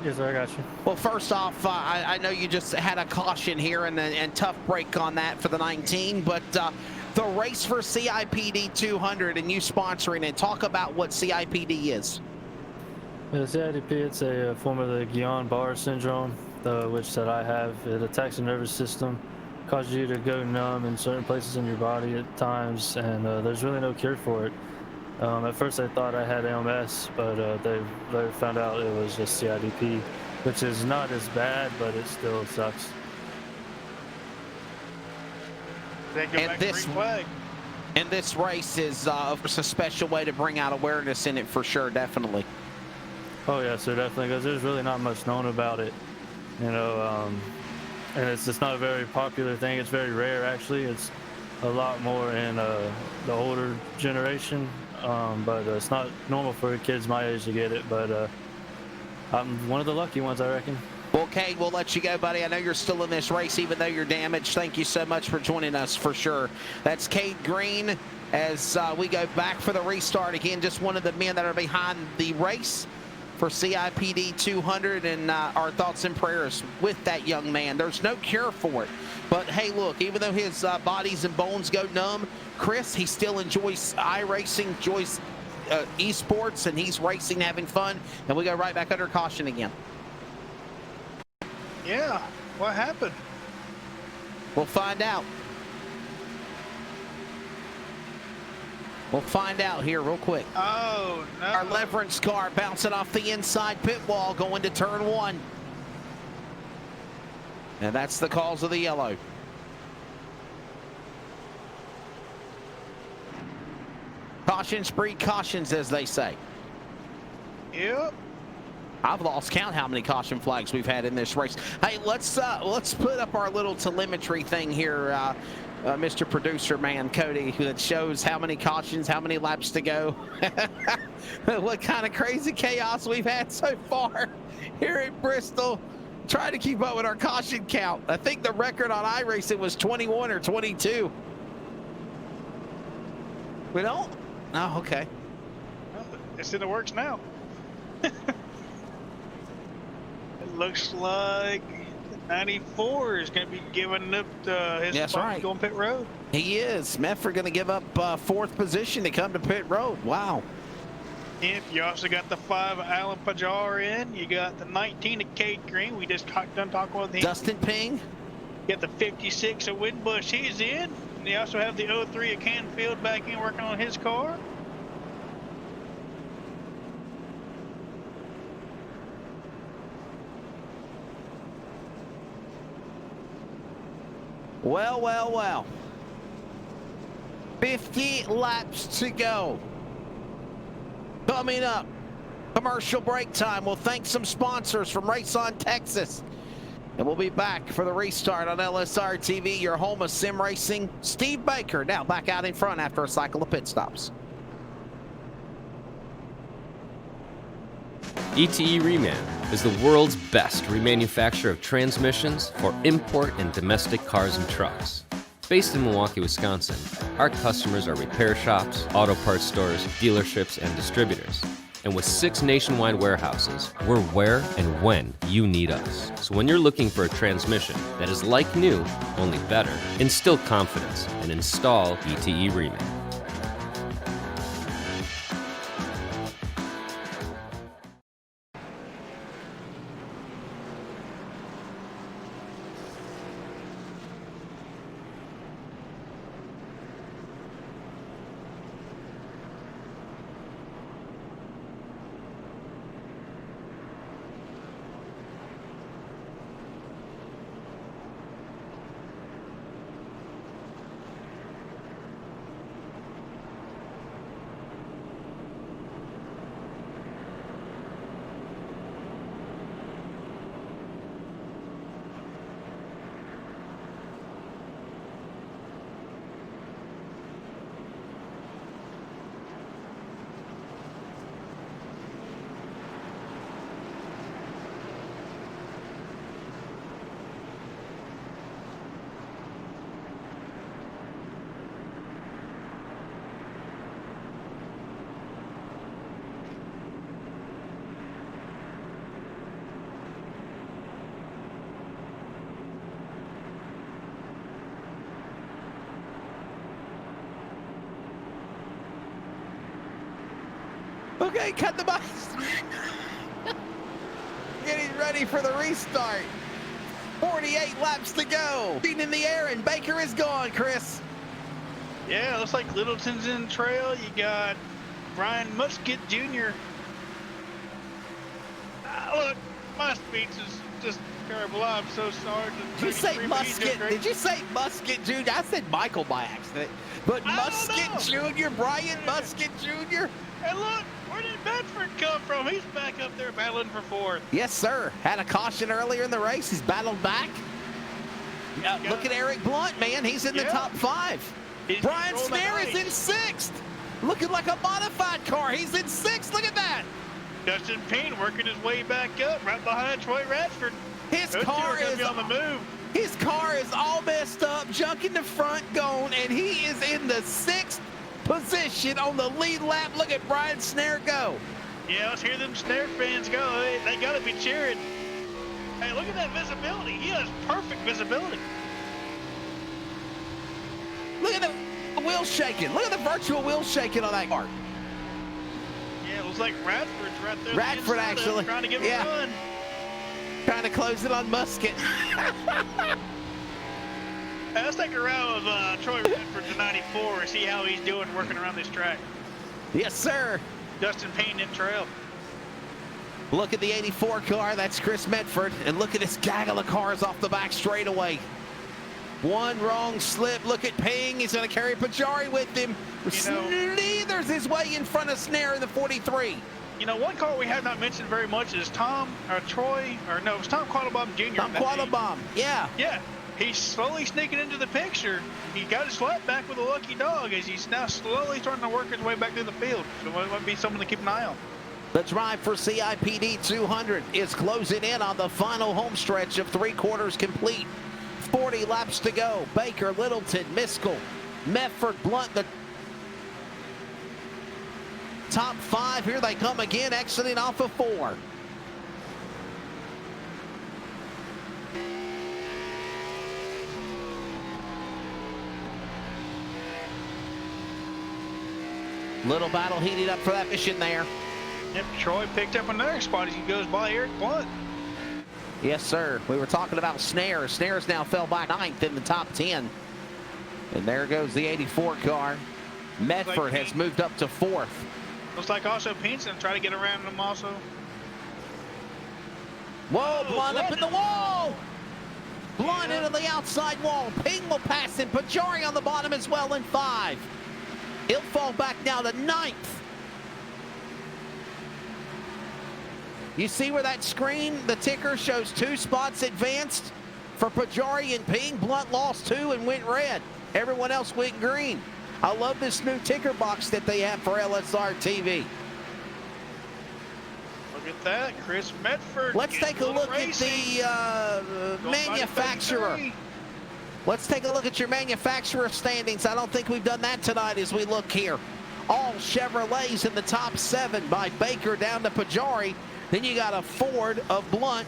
Yes, sir, I got you. Well, first off, I know you just had a caution here and tough break on that for the 19, but the race for CIPD 200 and you sponsoring it, talk about what CIPD is. The CIDP, it's a form of the Guillain-Barré syndrome, which that I have. It attacks the nervous system, causes you to go numb in certain places in your body at times, and there's really no cure for it. At first I thought I had MS, but they found out it was just CIDP, which is not as bad, but it still sucks. And this race is a special way to bring out awareness in it for sure, definitely. Oh yeah, sir, definitely, because there's really not much known about it, you know, and it's just not a very popular thing. It's very rare, actually. It's a lot more in the older generation, but it's not normal for kids my age to get it, but I'm one of the lucky ones, I reckon. Well, Cade, we'll let you go, buddy. I know you're still in this race, even though you're damaged. Thank you so much for joining us, for sure. That's Cade Green as we go back for the restart. Again, just one of the men that are behind the race for CIPD 200, and our thoughts and prayers with that young man. There's no cure for it. But, hey, look, even though his bodies and bones go numb, Chris, he still enjoys iRacing, enjoys esports, and he's racing, having fun. And we go right back under caution again. Yeah, what happened? We'll find out. We'll find out here real quick. Oh, no. Our Leverance car bouncing off the inside pit wall going to turn 1. And that's the cause of the yellow. Cautions breed cautions, as they say. Yep. I've lost count how many caution flags we've had in this race. Hey, let's put up our little telemetry thing here, Mr. Producer Man Cody, that shows how many cautions, how many laps to go. What kind of crazy chaos we've had so far here at Bristol. Trying to keep up with our caution count. I think the record on iRacing was 21 or 22. We don't? Oh, okay. Well, it's in the works now. It looks like 94 is going to be giving up his spot to go on pit road. He is. Mefford going to give up 4th position to come to pit road. Wow. And you also got the 5 Alan Pajar in. You got the 19 of Cade Green. We just done talking with him. Dustin Ping. You got the 56 of Winbush. He's in. And you also have the 03 of Canfield back in working on his car. Well, well, well. 50 laps to go. Coming up, commercial break time. We'll thank some sponsors from Race On Texas. And we'll be back for the restart on LSR TV, your home of sim racing. Steve Baker now back out in front after a cycle of pit stops. ETE Reman is the world's best remanufacturer of transmissions for import and domestic cars and trucks. Based in Milwaukee, Wisconsin, our customers are repair shops, auto parts stores, dealerships, and distributors. And with 6 nationwide warehouses, we're where and when you need us. So when you're looking for a transmission that is like new, only better, instill confidence and install ETE Reman. Okay, cut the bike. Getting ready for the restart. 48 laps to go. Being in the air, and Baker is gone, Chris. Yeah, looks like Littleton's in trail. You got Brian Musket Jr. Look, my speech is just terrible. I'm so sorry. Did you say Musket? Did you say Musket Jr.? I said Michael by accident. But Musket Jr., Brian Musket Jr.? And look, where did Bedford come from? He's back up there battling for fourth. Yes, sir. Had a caution earlier in the race. He's battled back. Look at Eric Blunt, man. He's in the top 5. Brian Snare is in 6th. Looking like a modified car. He's in 6th. Look at that. Justin Payne working his way back up right behind Troy Radford. His car is on the move. His car is all messed up, junk in the front gone, and he is in the 6th position on the lead lap. Look at Brian Snare go. Yeah, let's hear them Snare fans go. They got to be cheering. Hey, look at that visibility. He has perfect visibility. Look at the wheel shaking. Look at the virtual wheel shaking on that car. Yeah, it looks like Radford's right there. Radford actually. Trying to give it a run. Trying to close it on Musket. Hey, let's take a row of Troy Radford to 94 and see how he's doing working around this track. Yes, sir. Justin Payne in trail. Look at the 84 car. That's Chris Medford. And look at this gaggle of cars off the back straightaway. One wrong slip. Look at Ping. He's going to carry Pajari with him. Slithers his way in front of Snare in the 43. You know, one car we have not mentioned very much is Tom Quattlebaum Jr. Tom Quattlebaum, yeah. Yeah, he's slowly sneaking into the picture. He got his slap back with a lucky dog as he's now slowly starting to work his way back through the field. So it might be someone to keep an eye on. The drive for CIPD 200 is closing in on the final home stretch of 3/4 complete. 40 laps to go. Baker, Littleton, Miskell, Medford, Blunt, the top 5. Here they come again, exiting off of 4. Little battle heating up for that mission there. Yep, Troy picked up another spot as he goes by Eric Blunt. Yes, sir. We were talking about Snare. Snare's now fell by 9th in the top 10. And there goes the 84 car. Medford has moved up to 4th. Looks like also Pinson try to get around him also. Whoa, Blunt up in the wall! Blunt into the outside wall. Ping will pass him. Pajari on the bottom as well in 5. He'll fall back now to 9th. You see where that screen, the ticker shows 2 spots advanced for Pajari and Ping. Blunt lost 2 and went red. Everyone else went green. I love this new ticker box that they have for LSR TV. Look at that, Chris Medford. Let's take a look at the manufacturer. Let's take a look at your manufacturer standings. I don't think we've done that tonight as we look here. All Chevrolets in the top 7 by Baker down to Pajari. Then you got a Ford of Blunt,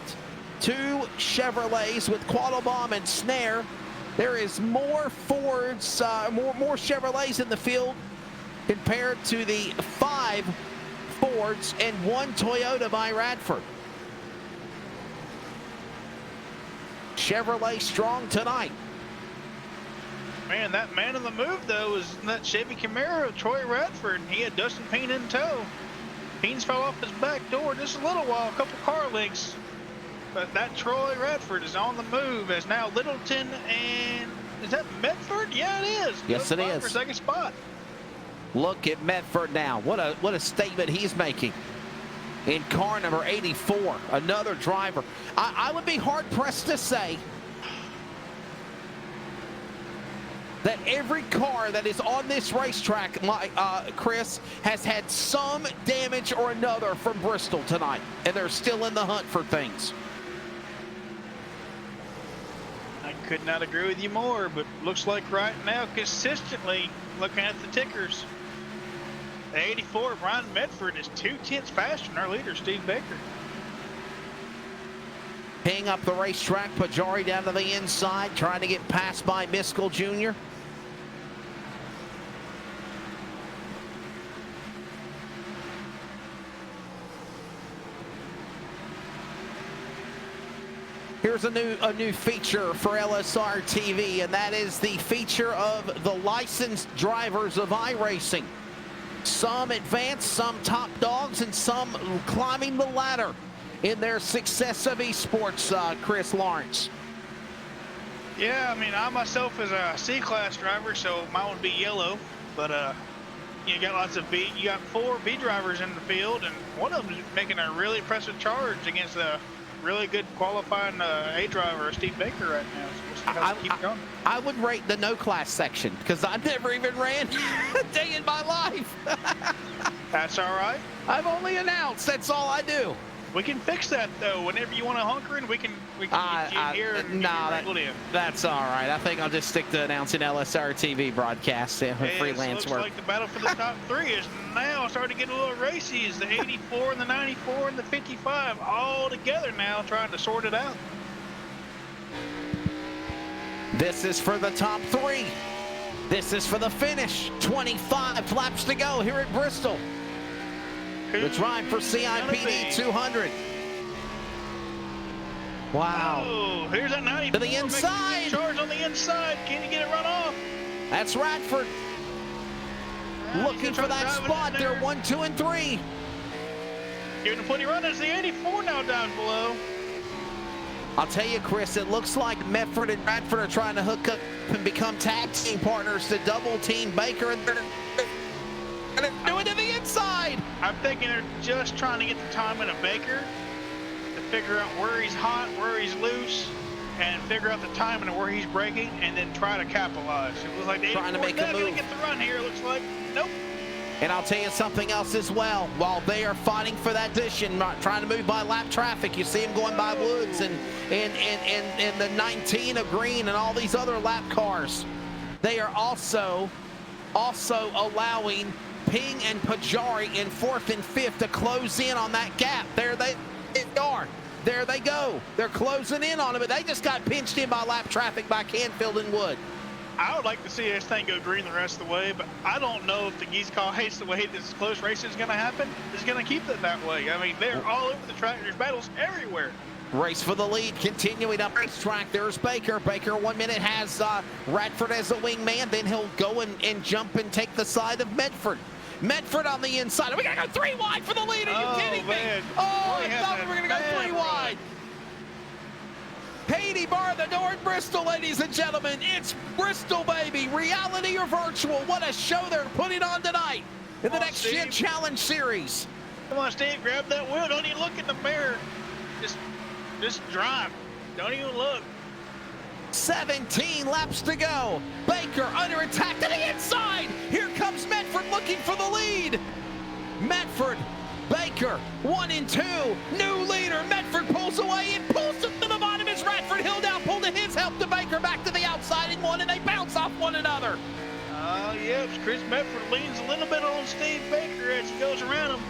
2 Chevrolets with Quattlebaum and Snare. There is more Fords, more Chevrolets in the field compared to the 5 Fords and 1 Toyota by Radford. Chevrolet strong tonight. Man, that man on the move, though, is that Chevy Camaro, Troy Radford. He had Dustin Payne in tow. Payne's fell off his back door just a little while, a couple car lengths. But that Troy Radford is on the move as now Littleton and, is that Medford? Yeah, it is. Yes, it is. For second spot. Look at Medford now. What a statement he's making. In car number 84, another driver. I would be hard-pressed to say that every car that is on this racetrack, Chris, has had some damage or another from Bristol tonight, and they're still in the hunt for things. I could not agree with you more, but looks like right now, consistently looking at the tickers, the 84 Brian Medford is 2/10 faster than our leader, Steve Baker. Ping up the racetrack, Pajari down to the inside, trying to get passed by Miskell Jr. Here's a new feature for LSR TV, and that is the feature of the licensed drivers of iRacing. Some advanced, some top dogs, and some climbing the ladder in their success of esports, Chris Lawrence. Yeah, I mean, I myself is a C-class driver, so mine would be yellow. But you got lots of B. You got 4 B drivers in the field, and one of them is making a really impressive charge against a really good qualifying A driver, Steve Baker, right now. So we'll see how they keep going. I would rate the no class section because I've never even ran a day in my life. That's all right. I've only announced. That's all I do. We can fix that though. Whenever you want to hunker in, we can get you here and get you wrangled in. That's all right. I think I'll just stick to announcing LSR TV broadcasts and freelance looks work. like the battle for the top 3 is now starting to get a little racy. Is the 84 and the 94 and the 55 all together now, trying to sort it out. This is for the top 3. This is for the finish. 25 laps to go here at Bristol. The drive for CIPD 200. Wow. Oh, here's that 94. To the inside. Charge on the inside. Can he get it run off? That's Radford. Looking for that spot. They're 1, 2, and 3. Giving him plenty of run as the 84 now down below. I'll tell you, Chris, it looks like Medford and Radford are trying to hook up and become tag team partners to double team Baker, and they're doing it to the inside. I'm thinking they're just trying to get the timing of Baker to figure out where he's hot, where he's loose, and figure out the timing of where he's braking, and then try to capitalize. It looks like they're trying to make a move. Gonna get the run here. It looks like nope. And I'll tell you something else as well. While they are fighting for that position, trying to move by lap traffic, you see them going by Woods and the 19 of Green and all these other lap cars. They are also allowing Ping and Pajari in 4th and 5th to close in on that gap. There they are. There they go. They're closing in on it, but they just got pinched in by lap traffic by Canfield and Wood. I would like to see this thing go green the rest of the way, but I don't know if the geese call hates the way this close race is going to happen. Is going to keep it that way. I mean, they're all over the track. There's battles everywhere. Race for the lead, continuing up racetrack. There's Baker. Baker 1 minute has Radford as a wingman. Then he'll go and jump and take the side of Medford. Medford on the inside. We got to go 3 wide for the lead. Are you kidding me? Oh, I thought we were going to go 3 wide. Haiti bar the door in Bristol, ladies and gentlemen. It's Bristol, baby. Reality or virtual. What a show they're putting on tonight in the Next Gen Challenge Series. Come on, Steve. Grab that wheel. Don't even look in the mirror. Just drive. Don't even look. 17 laps to go. Baker under attack to the inside. Here comes Medford looking for the lead. Medford, Baker, 1 and 2. New leader. Medford pulls away and pulls to the bottom as Radford Hill down, pulled to his help to Baker back to the outside in 1, and they bounce off one another. Yes, Chris Medford leans a little bit on Steve Baker as he goes around him.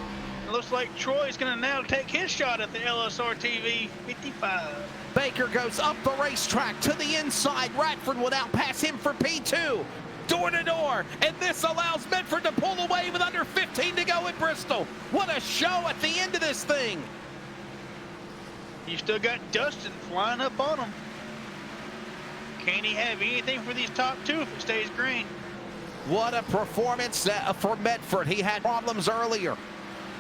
It looks like Troy's going to now take his shot at the LSR TV 55. Baker goes up the racetrack to the inside. Radford will now pass him for P2. Door to door, and this allows Medford to pull away with under 15 to go at Bristol. What a show at the end of this thing. You still got Dustin flying up on him. Can he have anything for these top 2 if it stays green? What a performance for Medford. He had problems earlier.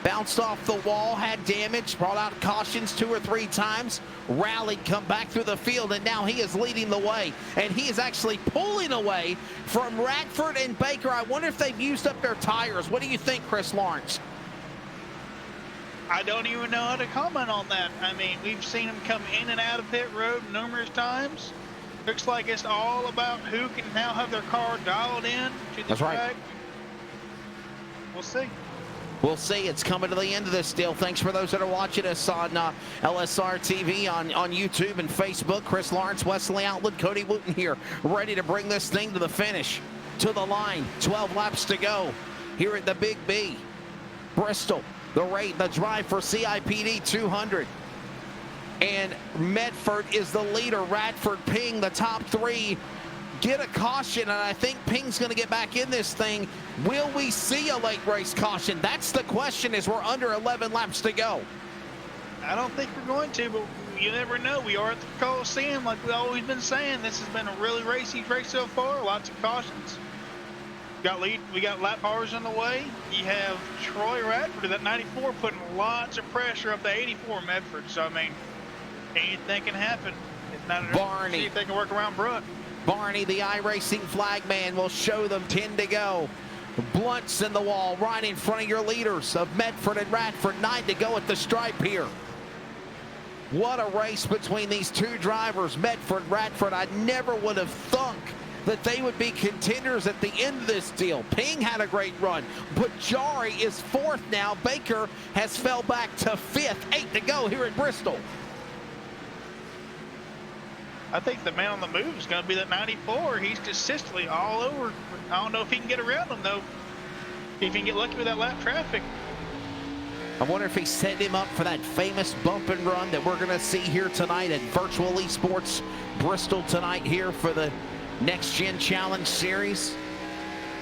Bounced off the wall, had damage, brought out cautions 2 or 3 times, rallied, come back through the field, and now he is leading the way. And he is actually pulling away from Radford and Baker. I wonder if they've used up their tires. What do you think, Chris Lawrence? I don't even know how to comment on that. I mean, we've seen him come in and out of pit road numerous times. Looks like it's all about who can now have their car dialed in to the track. Right. We'll see. We'll see. It's coming to the end of this deal. Thanks for those that are watching us on LSR TV, on YouTube and Facebook. Chris Lawrence, Wesley Outlet, Cody Wooten here, ready to bring this thing to the finish, to the line. 12 laps to go here at the Big B. Bristol, the drive for CIPD 200. And Medford is the leader. Radford, Ping, the top 3. Get a caution, and I think Ping's going to get back in this thing. Will we see a late race caution? That's the question as we're under 11 laps to go. I don't think we're going to, but you never know. We are at the Coliseum, like we've always been saying. This has been a really racy race so far. Lots of cautions. We got lap bars on the way. You have Troy Radford at that 94 putting lots of pressure up the 84 Medford. So I mean, anything can happen. If not, Barney. See if they can work around Brooke. Barney, the iRacing flagman, will show them 10 to go. Blunts in the wall right in front of your leaders of Medford and Radford. 9 to go at the stripe here. What a race between these two drivers, Medford, Radford. I never would have thunk that they would be contenders at the end of this deal. Ping had a great run, but Jari is 4th now. Baker has fell back to 5th. 8 to go here at Bristol. I think the man on the move is going to be that 94. He's consistently all over. I don't know if he can get around him, though. If he can get lucky with that lap traffic. I wonder if he set him up for that famous bump and run that we're going to see here tonight at Virtual Esports Bristol tonight here for the Next Gen Challenge Series.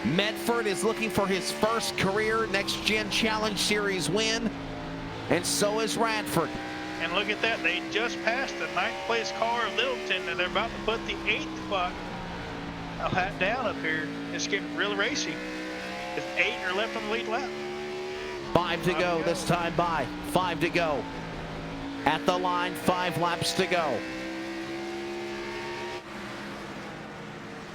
Medford is looking for his first career Next Gen Challenge Series win, and so is Radford. And look at that, they just passed the 9th place car of Littleton, and they're about to put the 8th spot a lap down up here. It's getting real racy. With 8 are left on the lead lap. 5 to go this time by. 5 to go. At the line, 5 laps to go.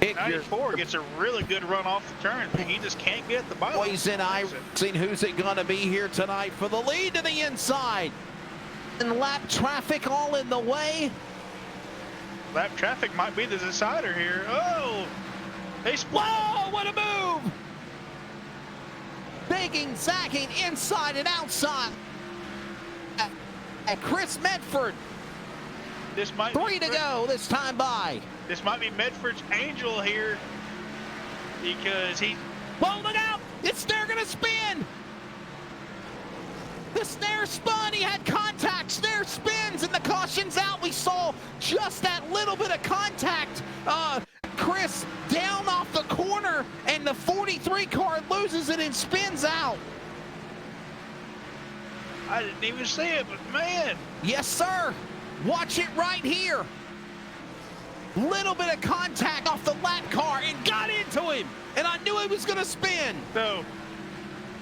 94 gets a really good run off the turn, but he just can't get the bottom. Boys and I, seen who's it gonna be here tonight for the lead to the inside. And lap traffic all in the way. Lap traffic might be the decider here. Oh, they split. Whoa, what a move! Digging, zagging inside and outside. And Chris Medford. This might 3 to go this time by. This might be Medford's angel here because he. Whoa, look out! They're gonna spin. The snare spun, he had contact, snare spins, and the caution's out. We saw just that little bit of contact. Chris down off the corner, and the 43 car loses it and spins out. I didn't even see it, but man. Yes, sir. Watch it right here. Little bit of contact off the lap car and got into him, and I knew he was gonna spin. So,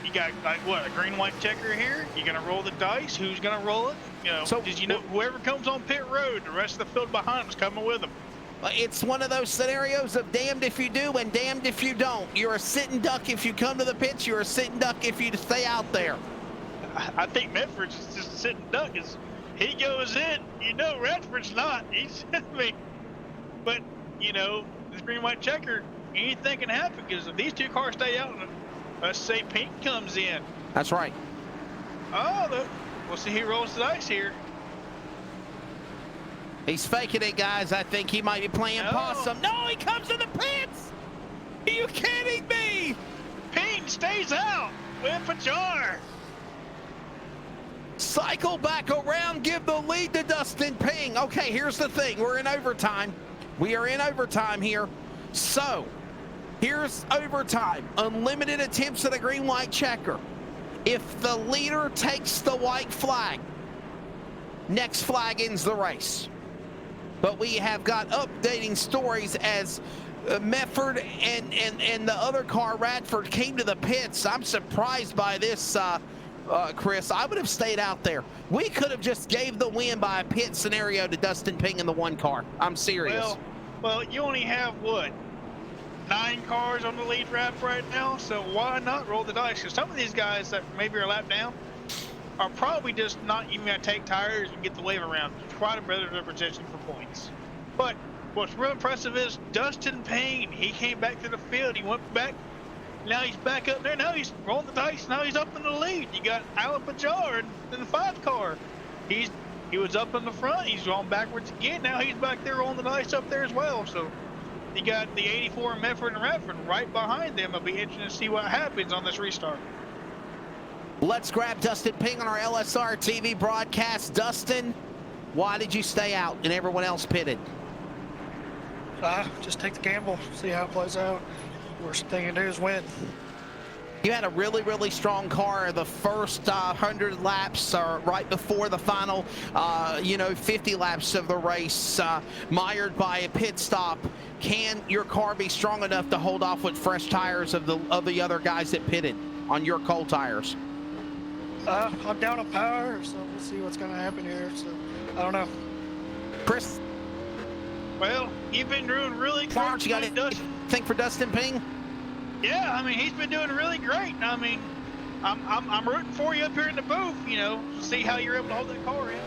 you got like what, a green white checker here? You're gonna roll the dice. Who's gonna roll it? You know, so, did you know whoever comes on pit road, the rest of the field behind him's coming with them. It's one of those scenarios of damned if you do and damned if you don't. You're a sitting duck if you come to the pits. You're a sitting duck if you stay out there. I think Medford's just a sitting duck. Is he goes in? You know, Radford's not. He's I mean, but you know, this green white checker, anything can happen because if these two cars stay out, and let's say Pink comes in. That's right. Oh, look, we'll see who rolls the dice here. He's faking it, guys. I think he might be playing possum. No, he comes to the pits. Are you kidding me? Pink stays out with a jar. Cycle back around, give the lead to Dustin Ping. Okay, here's the thing. We're in overtime. We are in overtime here. So, here's overtime. Unlimited attempts at a green-white checker. If the leader takes the white flag, next flag ends the race. But we have got updating stories as Medford and the other car, Radford, came to the pits. I'm surprised by this, Chris. I would have stayed out there. We could have just gave the win by a pit scenario to Dustin Ping in the one car. I'm serious. Well, you only have, what, 9 cars on the lead wrap right now, so why not roll the dice? Because some of these guys that maybe are a lap down are probably just not even going to take tires and get the wave around to try to better their position for points. But what's real impressive is Dustin Payne. He came back to the field. He went back. Now he's back up there. Now he's rolling the dice. Now he's up in the lead. You got Alan Pajar in the 5 car. He was up in the front. He's going backwards again. Now he's back there rolling the dice up there as well. So you got the 84 in Medford and Radford right behind them. It'll be interesting to see what happens on this restart. Let's grab Dustin Ping on our LSR TV broadcast. Dustin, why did you stay out and everyone else pitted? Just take the gamble, see how it plays out. Worst thing you do is win. You had a really, really strong car the first 100 laps, right before the final, 50 laps of the race, mired by a pit stop. Can your car be strong enough to hold off with fresh tires of the other guys that pitted on your cold tires? I'm down on power, so we'll see what's going to happen here. So I don't know. Chris? Well, you've been doing really great. Clark, you got anything for Dustin Ping? Yeah, I mean, he's been doing really great. I mean, I'm rooting for you up here in the booth, to see how you're able to hold that car in.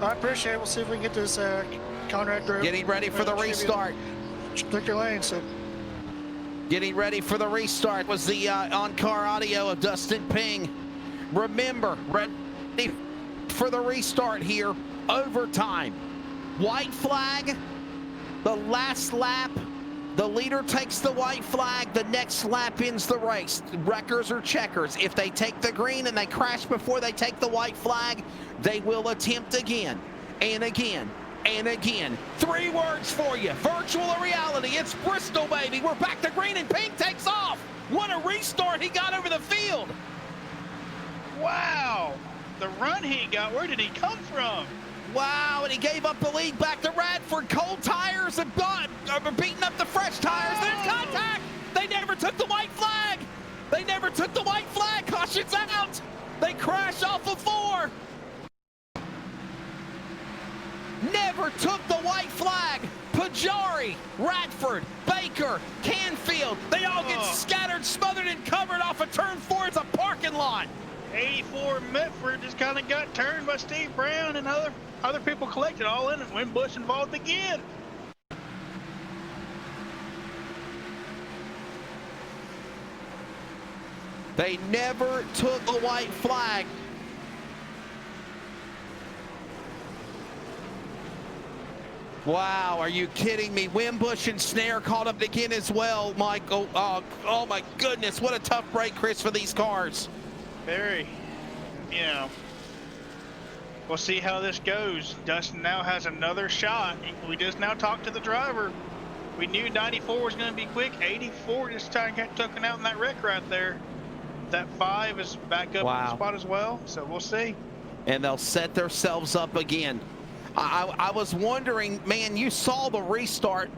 I appreciate it. We'll see if we can get this Conrad group. Getting ready for the restart. Pick your lane, so. Getting ready for the restart was the on-car audio of Dustin Ping. Remember, ready for the restart here. Overtime. White flag, the last lap. The leader takes the white flag, the next lap ends the race. Wreckers or checkers. If they take the green and they crash before they take the white flag, they will attempt again and again and again. 3 words for you, virtual or reality. It's Bristol, baby. We're back to green and Ping takes off. What a restart he got over the field. Wow, the run he got, where did he come from? Wow, and he gave up the lead back to Radford. Cold tires have beating up the fresh tires. There's contact. They never took the white flag. They never took the white flag. Caution's out. They crash off of 4. Never took the white flag. Pajari, Radford, Baker, Canfield. They all get scattered, smothered, and covered off of turn 4. It's a parking lot. 84 Metford just kind of got turned by Steve Brown and other people collected all in it. Wimbush involved again. They never took a white flag. Wow, are you kidding me? Wimbush and Snare caught up again as well, Michael. Oh my goodness, what a tough break, Chris, for these cars. Very, we'll see how this goes. Dustin now has another shot. We just now talked to the driver. We knew 94 was going to be quick. 84 just kind of got taken out in that wreck right there. That 5 is back up in the spot as well, so we'll see. And they'll set themselves up again. I was wondering, man, you saw the restart.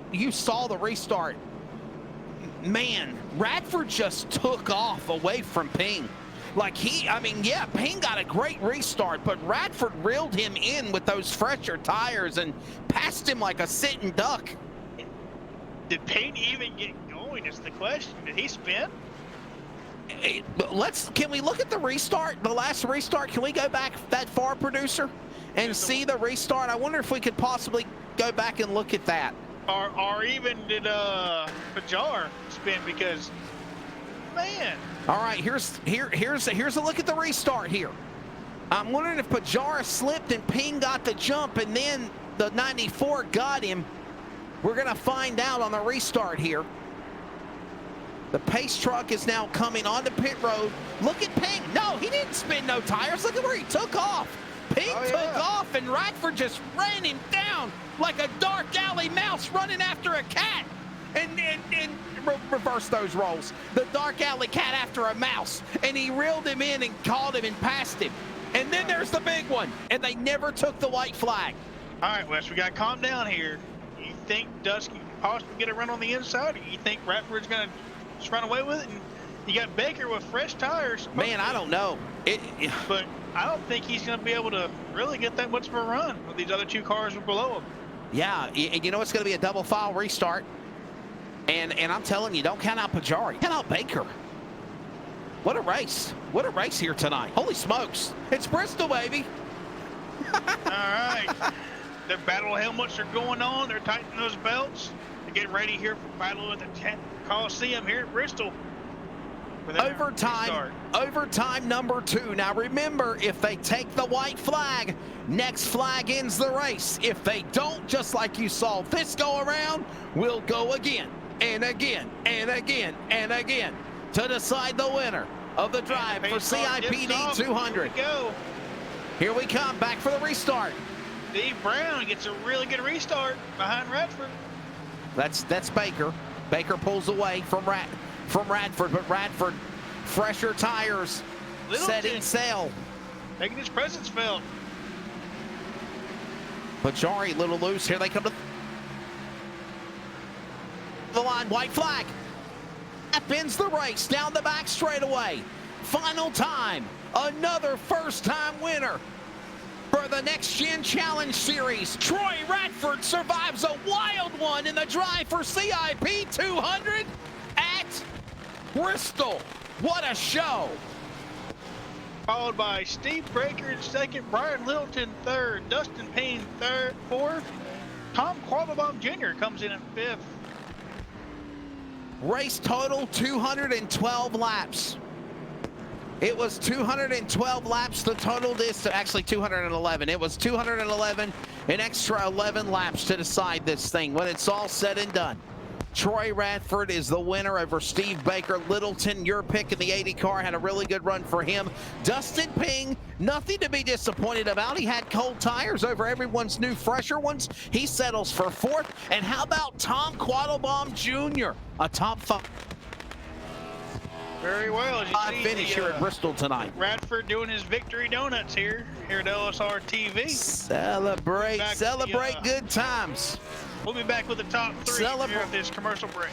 Man, Radford just took off away from Ping. Ping got a great restart, but Radford reeled him in with those fresher tires and passed him like a sitting duck. Did Ping even get going is the question. Did he spin? Can we look at the restart, the last restart? Can we go back that far, producer, and see the restart? I wonder if we could possibly go back and look at that. Or even did Pajar spin, because, man. All right, here's a look at the restart here. I'm wondering if Pajar slipped and Ping got the jump and then the 94 got him. We're gonna find out on the restart here. The pace truck is now coming onto pit road. Look at Ping. No, he didn't spin no tires. Look at where he took off. Ping took off and Radford just ran him down like a dark alley mouse running after a cat. And reverse those roles. The dark alley cat after a mouse. And he reeled him in and caught him and passed him. And then there's the big one. And they never took the white flag. All right, Wes, we got to calm down here. You think Dusty can possibly get a run on the inside? Or you think Radford's going to just run away with it? And you got Baker with fresh tires. Man, I don't know. But I don't think he's going to be able to really get that much of a run when these other 2 cars are below him. Yeah, and you know it's going to be a double file restart. And I'm telling you, don't count out Pajari. Count out Baker. What a race. What a race here tonight. Holy smokes. It's Bristol, baby. All right. Their battle helmets are going on. They're tightening those belts. They're getting ready here for battle at the Coliseum here at Bristol. Overtime number 2. Now remember, if they take the white flag, next flag ends the race. If they don't, just like you saw this go around, we'll go again and again and again and again to decide the winner of the drive for CIPD 200. Here we come, back for the restart. Steve Brown gets a really good restart behind Radford. That's Baker. Baker pulls away from from Radford, but Radford, fresher tires, setting sail. Making his presence felt. Pajari a little loose here. They come to the line. White flag. That ends the race down the back straightaway. Final time. Another first-time winner for the Next Gen Challenge Series. Troy Radford survives a wild one in the drive for CIP 200 at Bristol. What a show. Followed by Steve Breaker in second, Brian Littleton third, Dustin Payne fourth, Tom Quattlebaum Jr. comes in at fifth. Race total 212 laps. It was 212 laps, the total distance, actually 211. It was 211, an extra 11 laps to decide this thing when it's all said and done. Troy Radford is the winner over Steve Baker. Littleton, your pick in the 80 car, had a really good run for him. Dustin Ping, nothing to be disappointed about. He had cold tires over everyone's new fresher ones. He settles for fourth. And how about Tom Quattlebaum Jr., a top 5 Very well. As you see, finish here at Bristol tonight. Radford doing his victory donuts here at LSR TV. Celebrate good times. We'll be back with the top three here of this commercial break.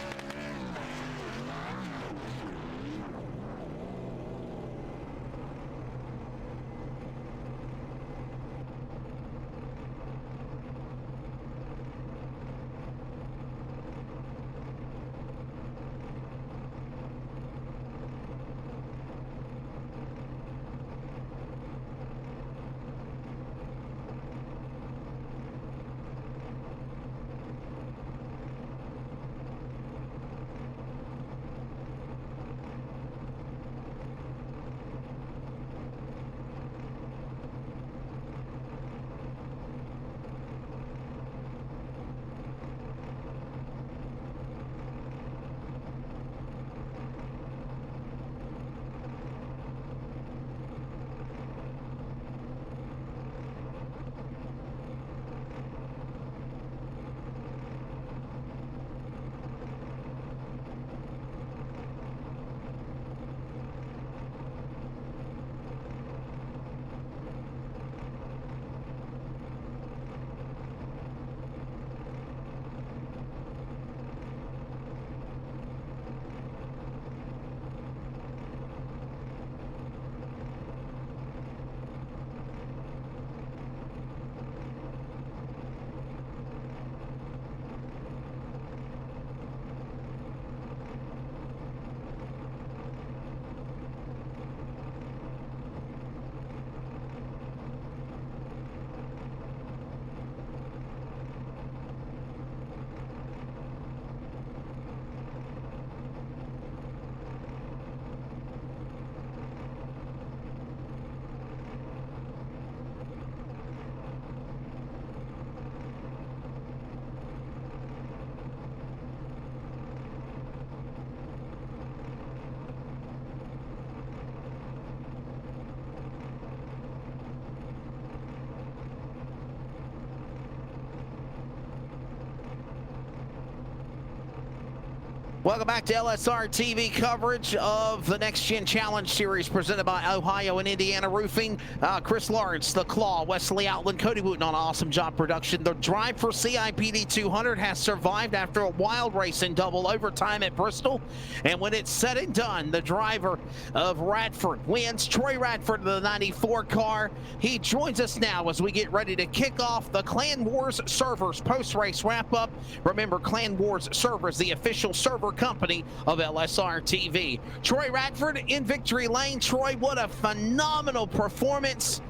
Welcome back to LSR TV coverage of the Next Gen Challenge Series presented by Ohio and Indiana Roofing. Chris Lawrence, The Claw, Wesley Outland, Cody Wooten on awesome job production. The drive for CIPD 200 has survived after a wild race in double overtime at Bristol. And when it's said and done, the driver of Radford wins. Troy Radford of the 94 car. He joins us now as we get ready to kick off the Clan Wars Servers post-race wrap-up. Remember, Clan Wars Servers, the official server company of LSR TV. Troy Radford in victory lane. Troy, what a phenomenal performance.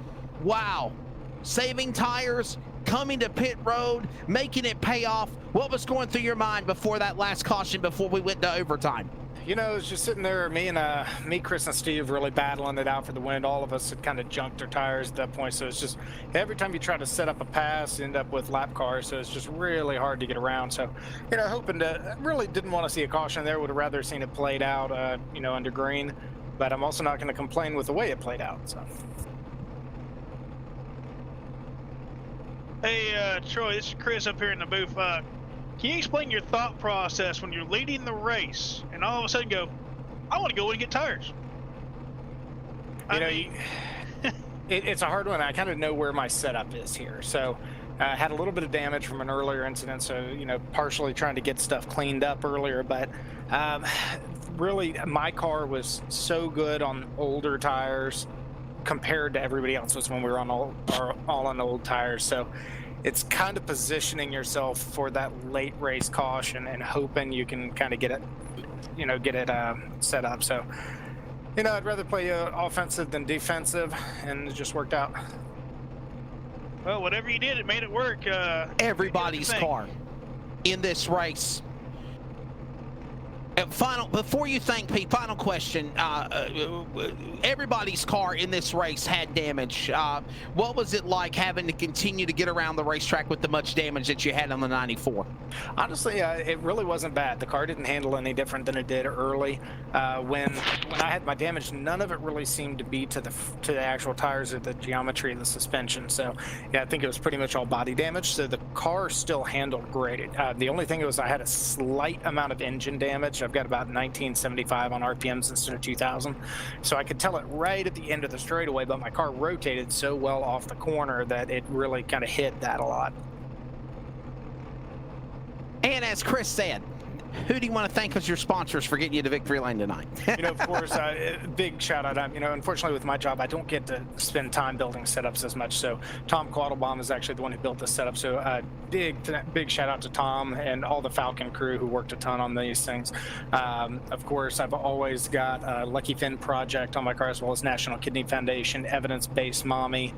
Wow. Saving tires, coming to pit road, making it pay off. What was going through your mind before that last caution before we went to overtime? You know, it was just sitting there, me, Chris, and Steve really battling it out for the win. All of us had kind of junked our tires at that point, so it's just every time you try to set up a pass, you end up with lap cars, so it's just really hard to get around. So, you know, hoping to, really didn't want to see a caution there. Would have rather seen it played out, you know, under green, but I'm also not going to complain with the way it played out. So. Hey, Troy, this is Chris up here in the booth. Can you explain your thought process when you're leading the race and all of a sudden go, I want to go and get tires? It's a hard one. I kind of know where my setup is here. So I had a little bit of damage from an earlier incident, so partially trying to get stuff cleaned up earlier, but really my car was so good on older tires compared to everybody else's when we were on all on old tires. So it's kind of positioning yourself for that late race caution and hoping you can kind of get it set up. So I'd rather play offensive than defensive, and it just worked out. Well, whatever you did, it made it work. Everybody's car in this race. Before you thank Pete, final question. Everybody's car in this race had damage. What was it like having to continue to get around the racetrack with the much damage that you had on the 94? Honestly, it really wasn't bad. The car didn't handle any different than it did early. When I had my damage, none of it really seemed to be to the actual tires or the geometry of the suspension. So yeah, I think it was pretty much all body damage. So the car still handled great. The only thing was I had a slight amount of engine damage. I've got about 1975 on RPMs instead of 2000. So I could tell it right at the end of the straightaway, but my car rotated so well off the corner that it really kind of hit that a lot. And as Chris said, who do you want to thank as your sponsors for getting you to victory lane tonight? Of course, big shout out. Unfortunately, with my job, I don't get to spend time building setups as much. So Tom Quattlebaum is actually the one who built this setup. So big shout out to Tom and all the Falcon crew who worked a ton on these things. Of course, I've always got Lucky Finn Project on my car, as well as National Kidney Foundation, Evidence Based Mommy.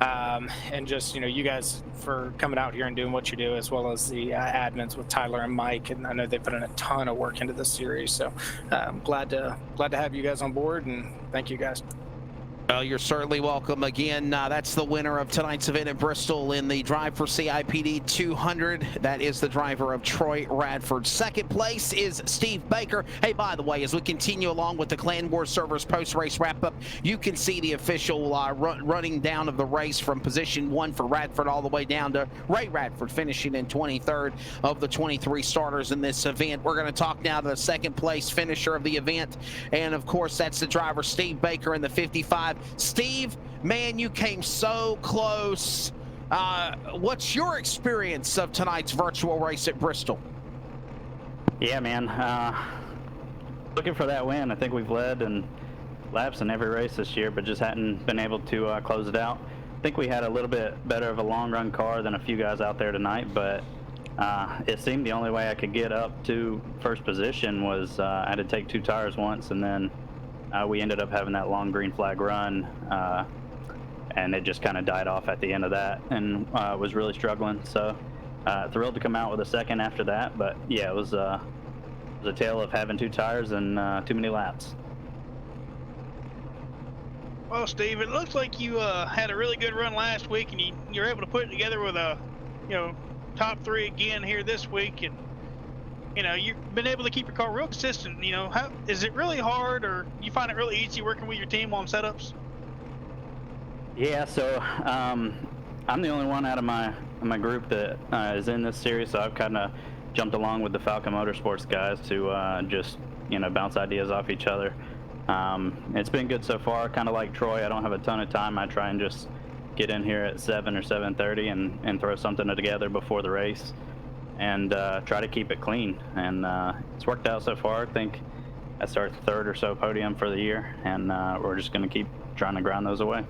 And just you guys for coming out here and doing what you do, as well as the admins with Tyler and Mike, and I know they put in a ton of work into this series, so I'm glad to have you guys on board, and thank you guys. Well, you're certainly welcome. Again, that's the winner of tonight's event at Bristol in the Drive for CIPD 200. That is the driver of Troy Radford. Second place is Steve Baker. Hey, by the way, as we continue along with the Clan War Servers post-race wrap-up, you can see the official running down of the race from position 1 for Radford all the way down to Ray Radford, finishing in 23rd of the 23 starters in this event. We're going to talk now to the second place finisher of the event, and of course, that's the driver Steve Baker in the 55. Steve, man, you came so close. What's your experience of tonight's virtual race at Bristol? Yeah, man. Looking for that win. I think we've led in laps in every race this year, but just hadn't been able to close it out. I think we had a little bit better of a long run car than a few guys out there tonight, but it seemed the only way I could get up to first position was I had to take 2 tires once, and then we ended up having that long green flag run, and it just kind of died off at the end of that, and was really struggling. So thrilled to come out with a second after that, but yeah, it was a tale of having 2 tires and too many laps. Well, Steve, it looks like you had a really good run last week, and you're able to put it together with a top 3 again here this week, and you've been able to keep your car real consistent. How is it really hard, or you find it really easy working with your team on setups? Yeah, so I'm the only one out of my group that is in this series, so I've kind of jumped along with the Falcon Motorsports guys to just bounce ideas off each other. It's been good so far. Kind of like Troy, I don't have a ton of time. I try and just get in here at 7 or 7:30 and throw something together before the race, and try to keep it clean, and it's worked out so far. I think that's our 3rd or so podium for the year, and we're just going to keep trying to grind those away.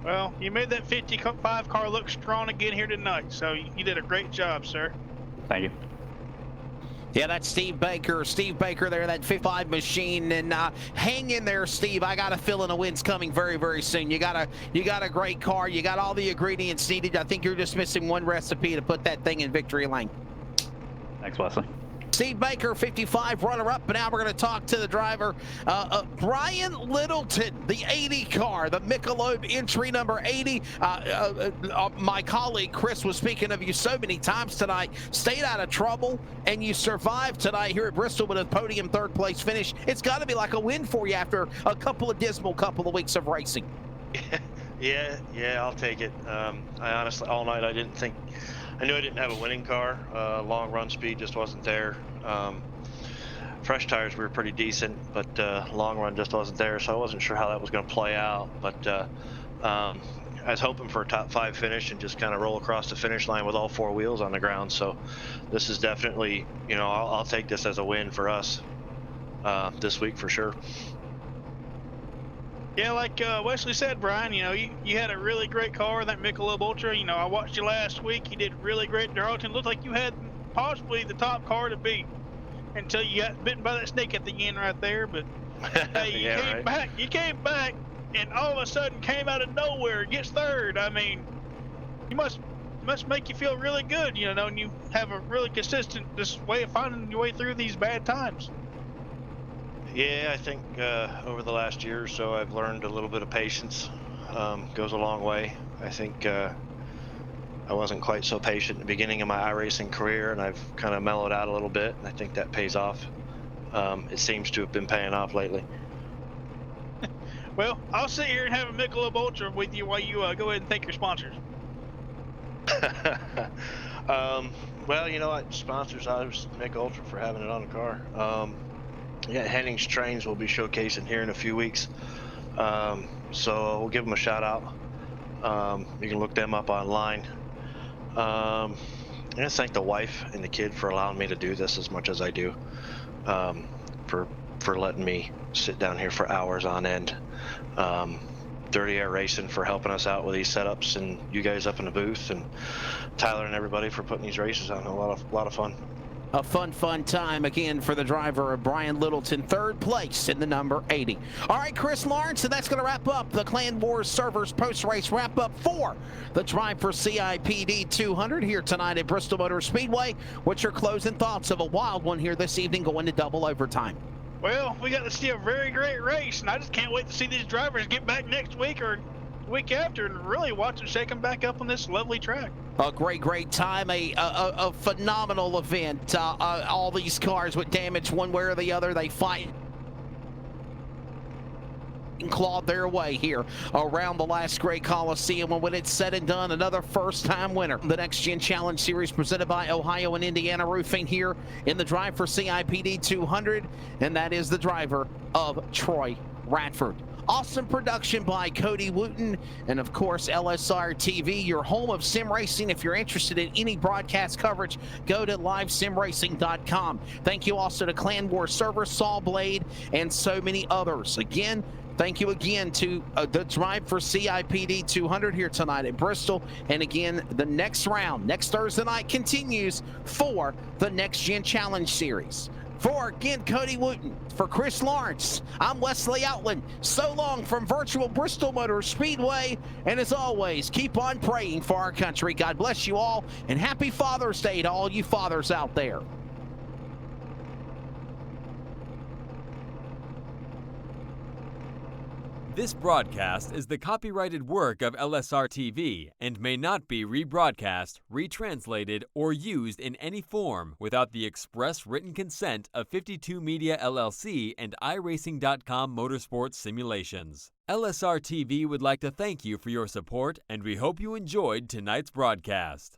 Well, you made that 55 car look strong again here tonight, so you did a great job, sir. Thank you. Yeah, that's Steve Baker. Steve Baker there, that 55 machine, and hang in there, Steve. I got a feeling a win's coming very, very soon. You got a great car. You got all the ingredients needed. I think you're just missing one recipe to put that thing in victory lane. Thanks, Wesley. Steve Baker, 55, runner-up. But now we're going to talk to the driver, Brian Littleton, the 80 car, the Michelob entry number 80. My colleague Chris was speaking of you so many times tonight. Stayed out of trouble, and you survived tonight here at Bristol with a podium 3rd place finish. It's got to be like a win for you after a dismal couple of weeks of racing. Yeah, I'll take it. I honestly, all night, I knew I didn't have a winning car. Long run speed just wasn't there. Fresh tires were pretty decent, but long run just wasn't there, so I wasn't sure how that was going to play out. But I was hoping for a top 5 finish and just kind of roll across the finish line with all 4 wheels on the ground. So this is definitely, I'll take this as a win for us this week for sure. Yeah, like Wesley said, Brian, you had a really great car, that Michelob Ultra. I watched you last week. You did really great in Darlington. Looked like you had possibly the top car to beat until you got bitten by that snake at the end right there. But hey, you came back, and all of a sudden came out of nowhere, gets third. I mean, you must make you feel really good, and you have a really consistent this way of finding your way through these bad times. Yeah, I think over the last year or so, I've learned a little bit of patience. Goes a long way. I think I wasn't quite so patient at the beginning of my iRacing career, and I've kind of mellowed out a little bit, and I think that pays off. It seems to have been paying off lately. Well, I'll sit here and have a Michelob Ultra with you while you go ahead and thank your sponsors. Well, you know what? Sponsors, I was Mick Ultra for having it on the car. Yeah, Henning's Trains will be showcasing here in a few weeks. So we'll give them a shout out. You can look them up online. I just thank the wife and the kid for allowing me to do this as much as I do. For letting me sit down here for hours on end. Dirty Air Racing for helping us out with these setups, and you guys up in the booth, and Tyler and everybody for putting these races on. A lot of fun. A fun time again for the driver of Brian Littleton, 3rd place in the number 80. All right, Chris Lawrence, and that's going to wrap up the Clan Wars Servers post-race wrap-up for the Drive for CIPD 200 here tonight at Bristol Motor Speedway. What's your closing thoughts of a wild one here this evening going to double overtime? Well, we got to see a very great race, and I just can't wait to see these drivers get back next week or week after and really watch them shake them back up on this lovely track. A great time, a phenomenal event. All these cars with damage one way or the other, they fight and clawed their way here around the last great Coliseum, and when it's said and done, another first-time winner. The Next Gen Challenge Series presented by Ohio and Indiana Roofing here in the Drive for CIPD 200, and that is the driver of Troy Radford. Awesome production by Cody Wooten, and of course LSR TV, your home of sim racing. If you're interested in any broadcast coverage, go to livesimracing.com. Thank you also to Clan Wars Server, Saw Blade, and so many others. Again, thank you again to the Drive for CIPD 200 here tonight at Bristol. And again, the next round, next Thursday night, continues for the Next Gen Challenge Series. For, again, Cody Wooten, for Chris Lawrence, I'm Wesley Outland. So long from virtual Bristol Motor Speedway. And as always, keep on praying for our country. God bless you all, and happy Father's Day to all you fathers out there. This broadcast is the copyrighted work of LSR TV and may not be rebroadcast, retranslated, or used in any form without the express written consent of 52 Media LLC and iRacing.com Motorsports Simulations. LSR TV would like to thank you for your support, and we hope you enjoyed tonight's broadcast.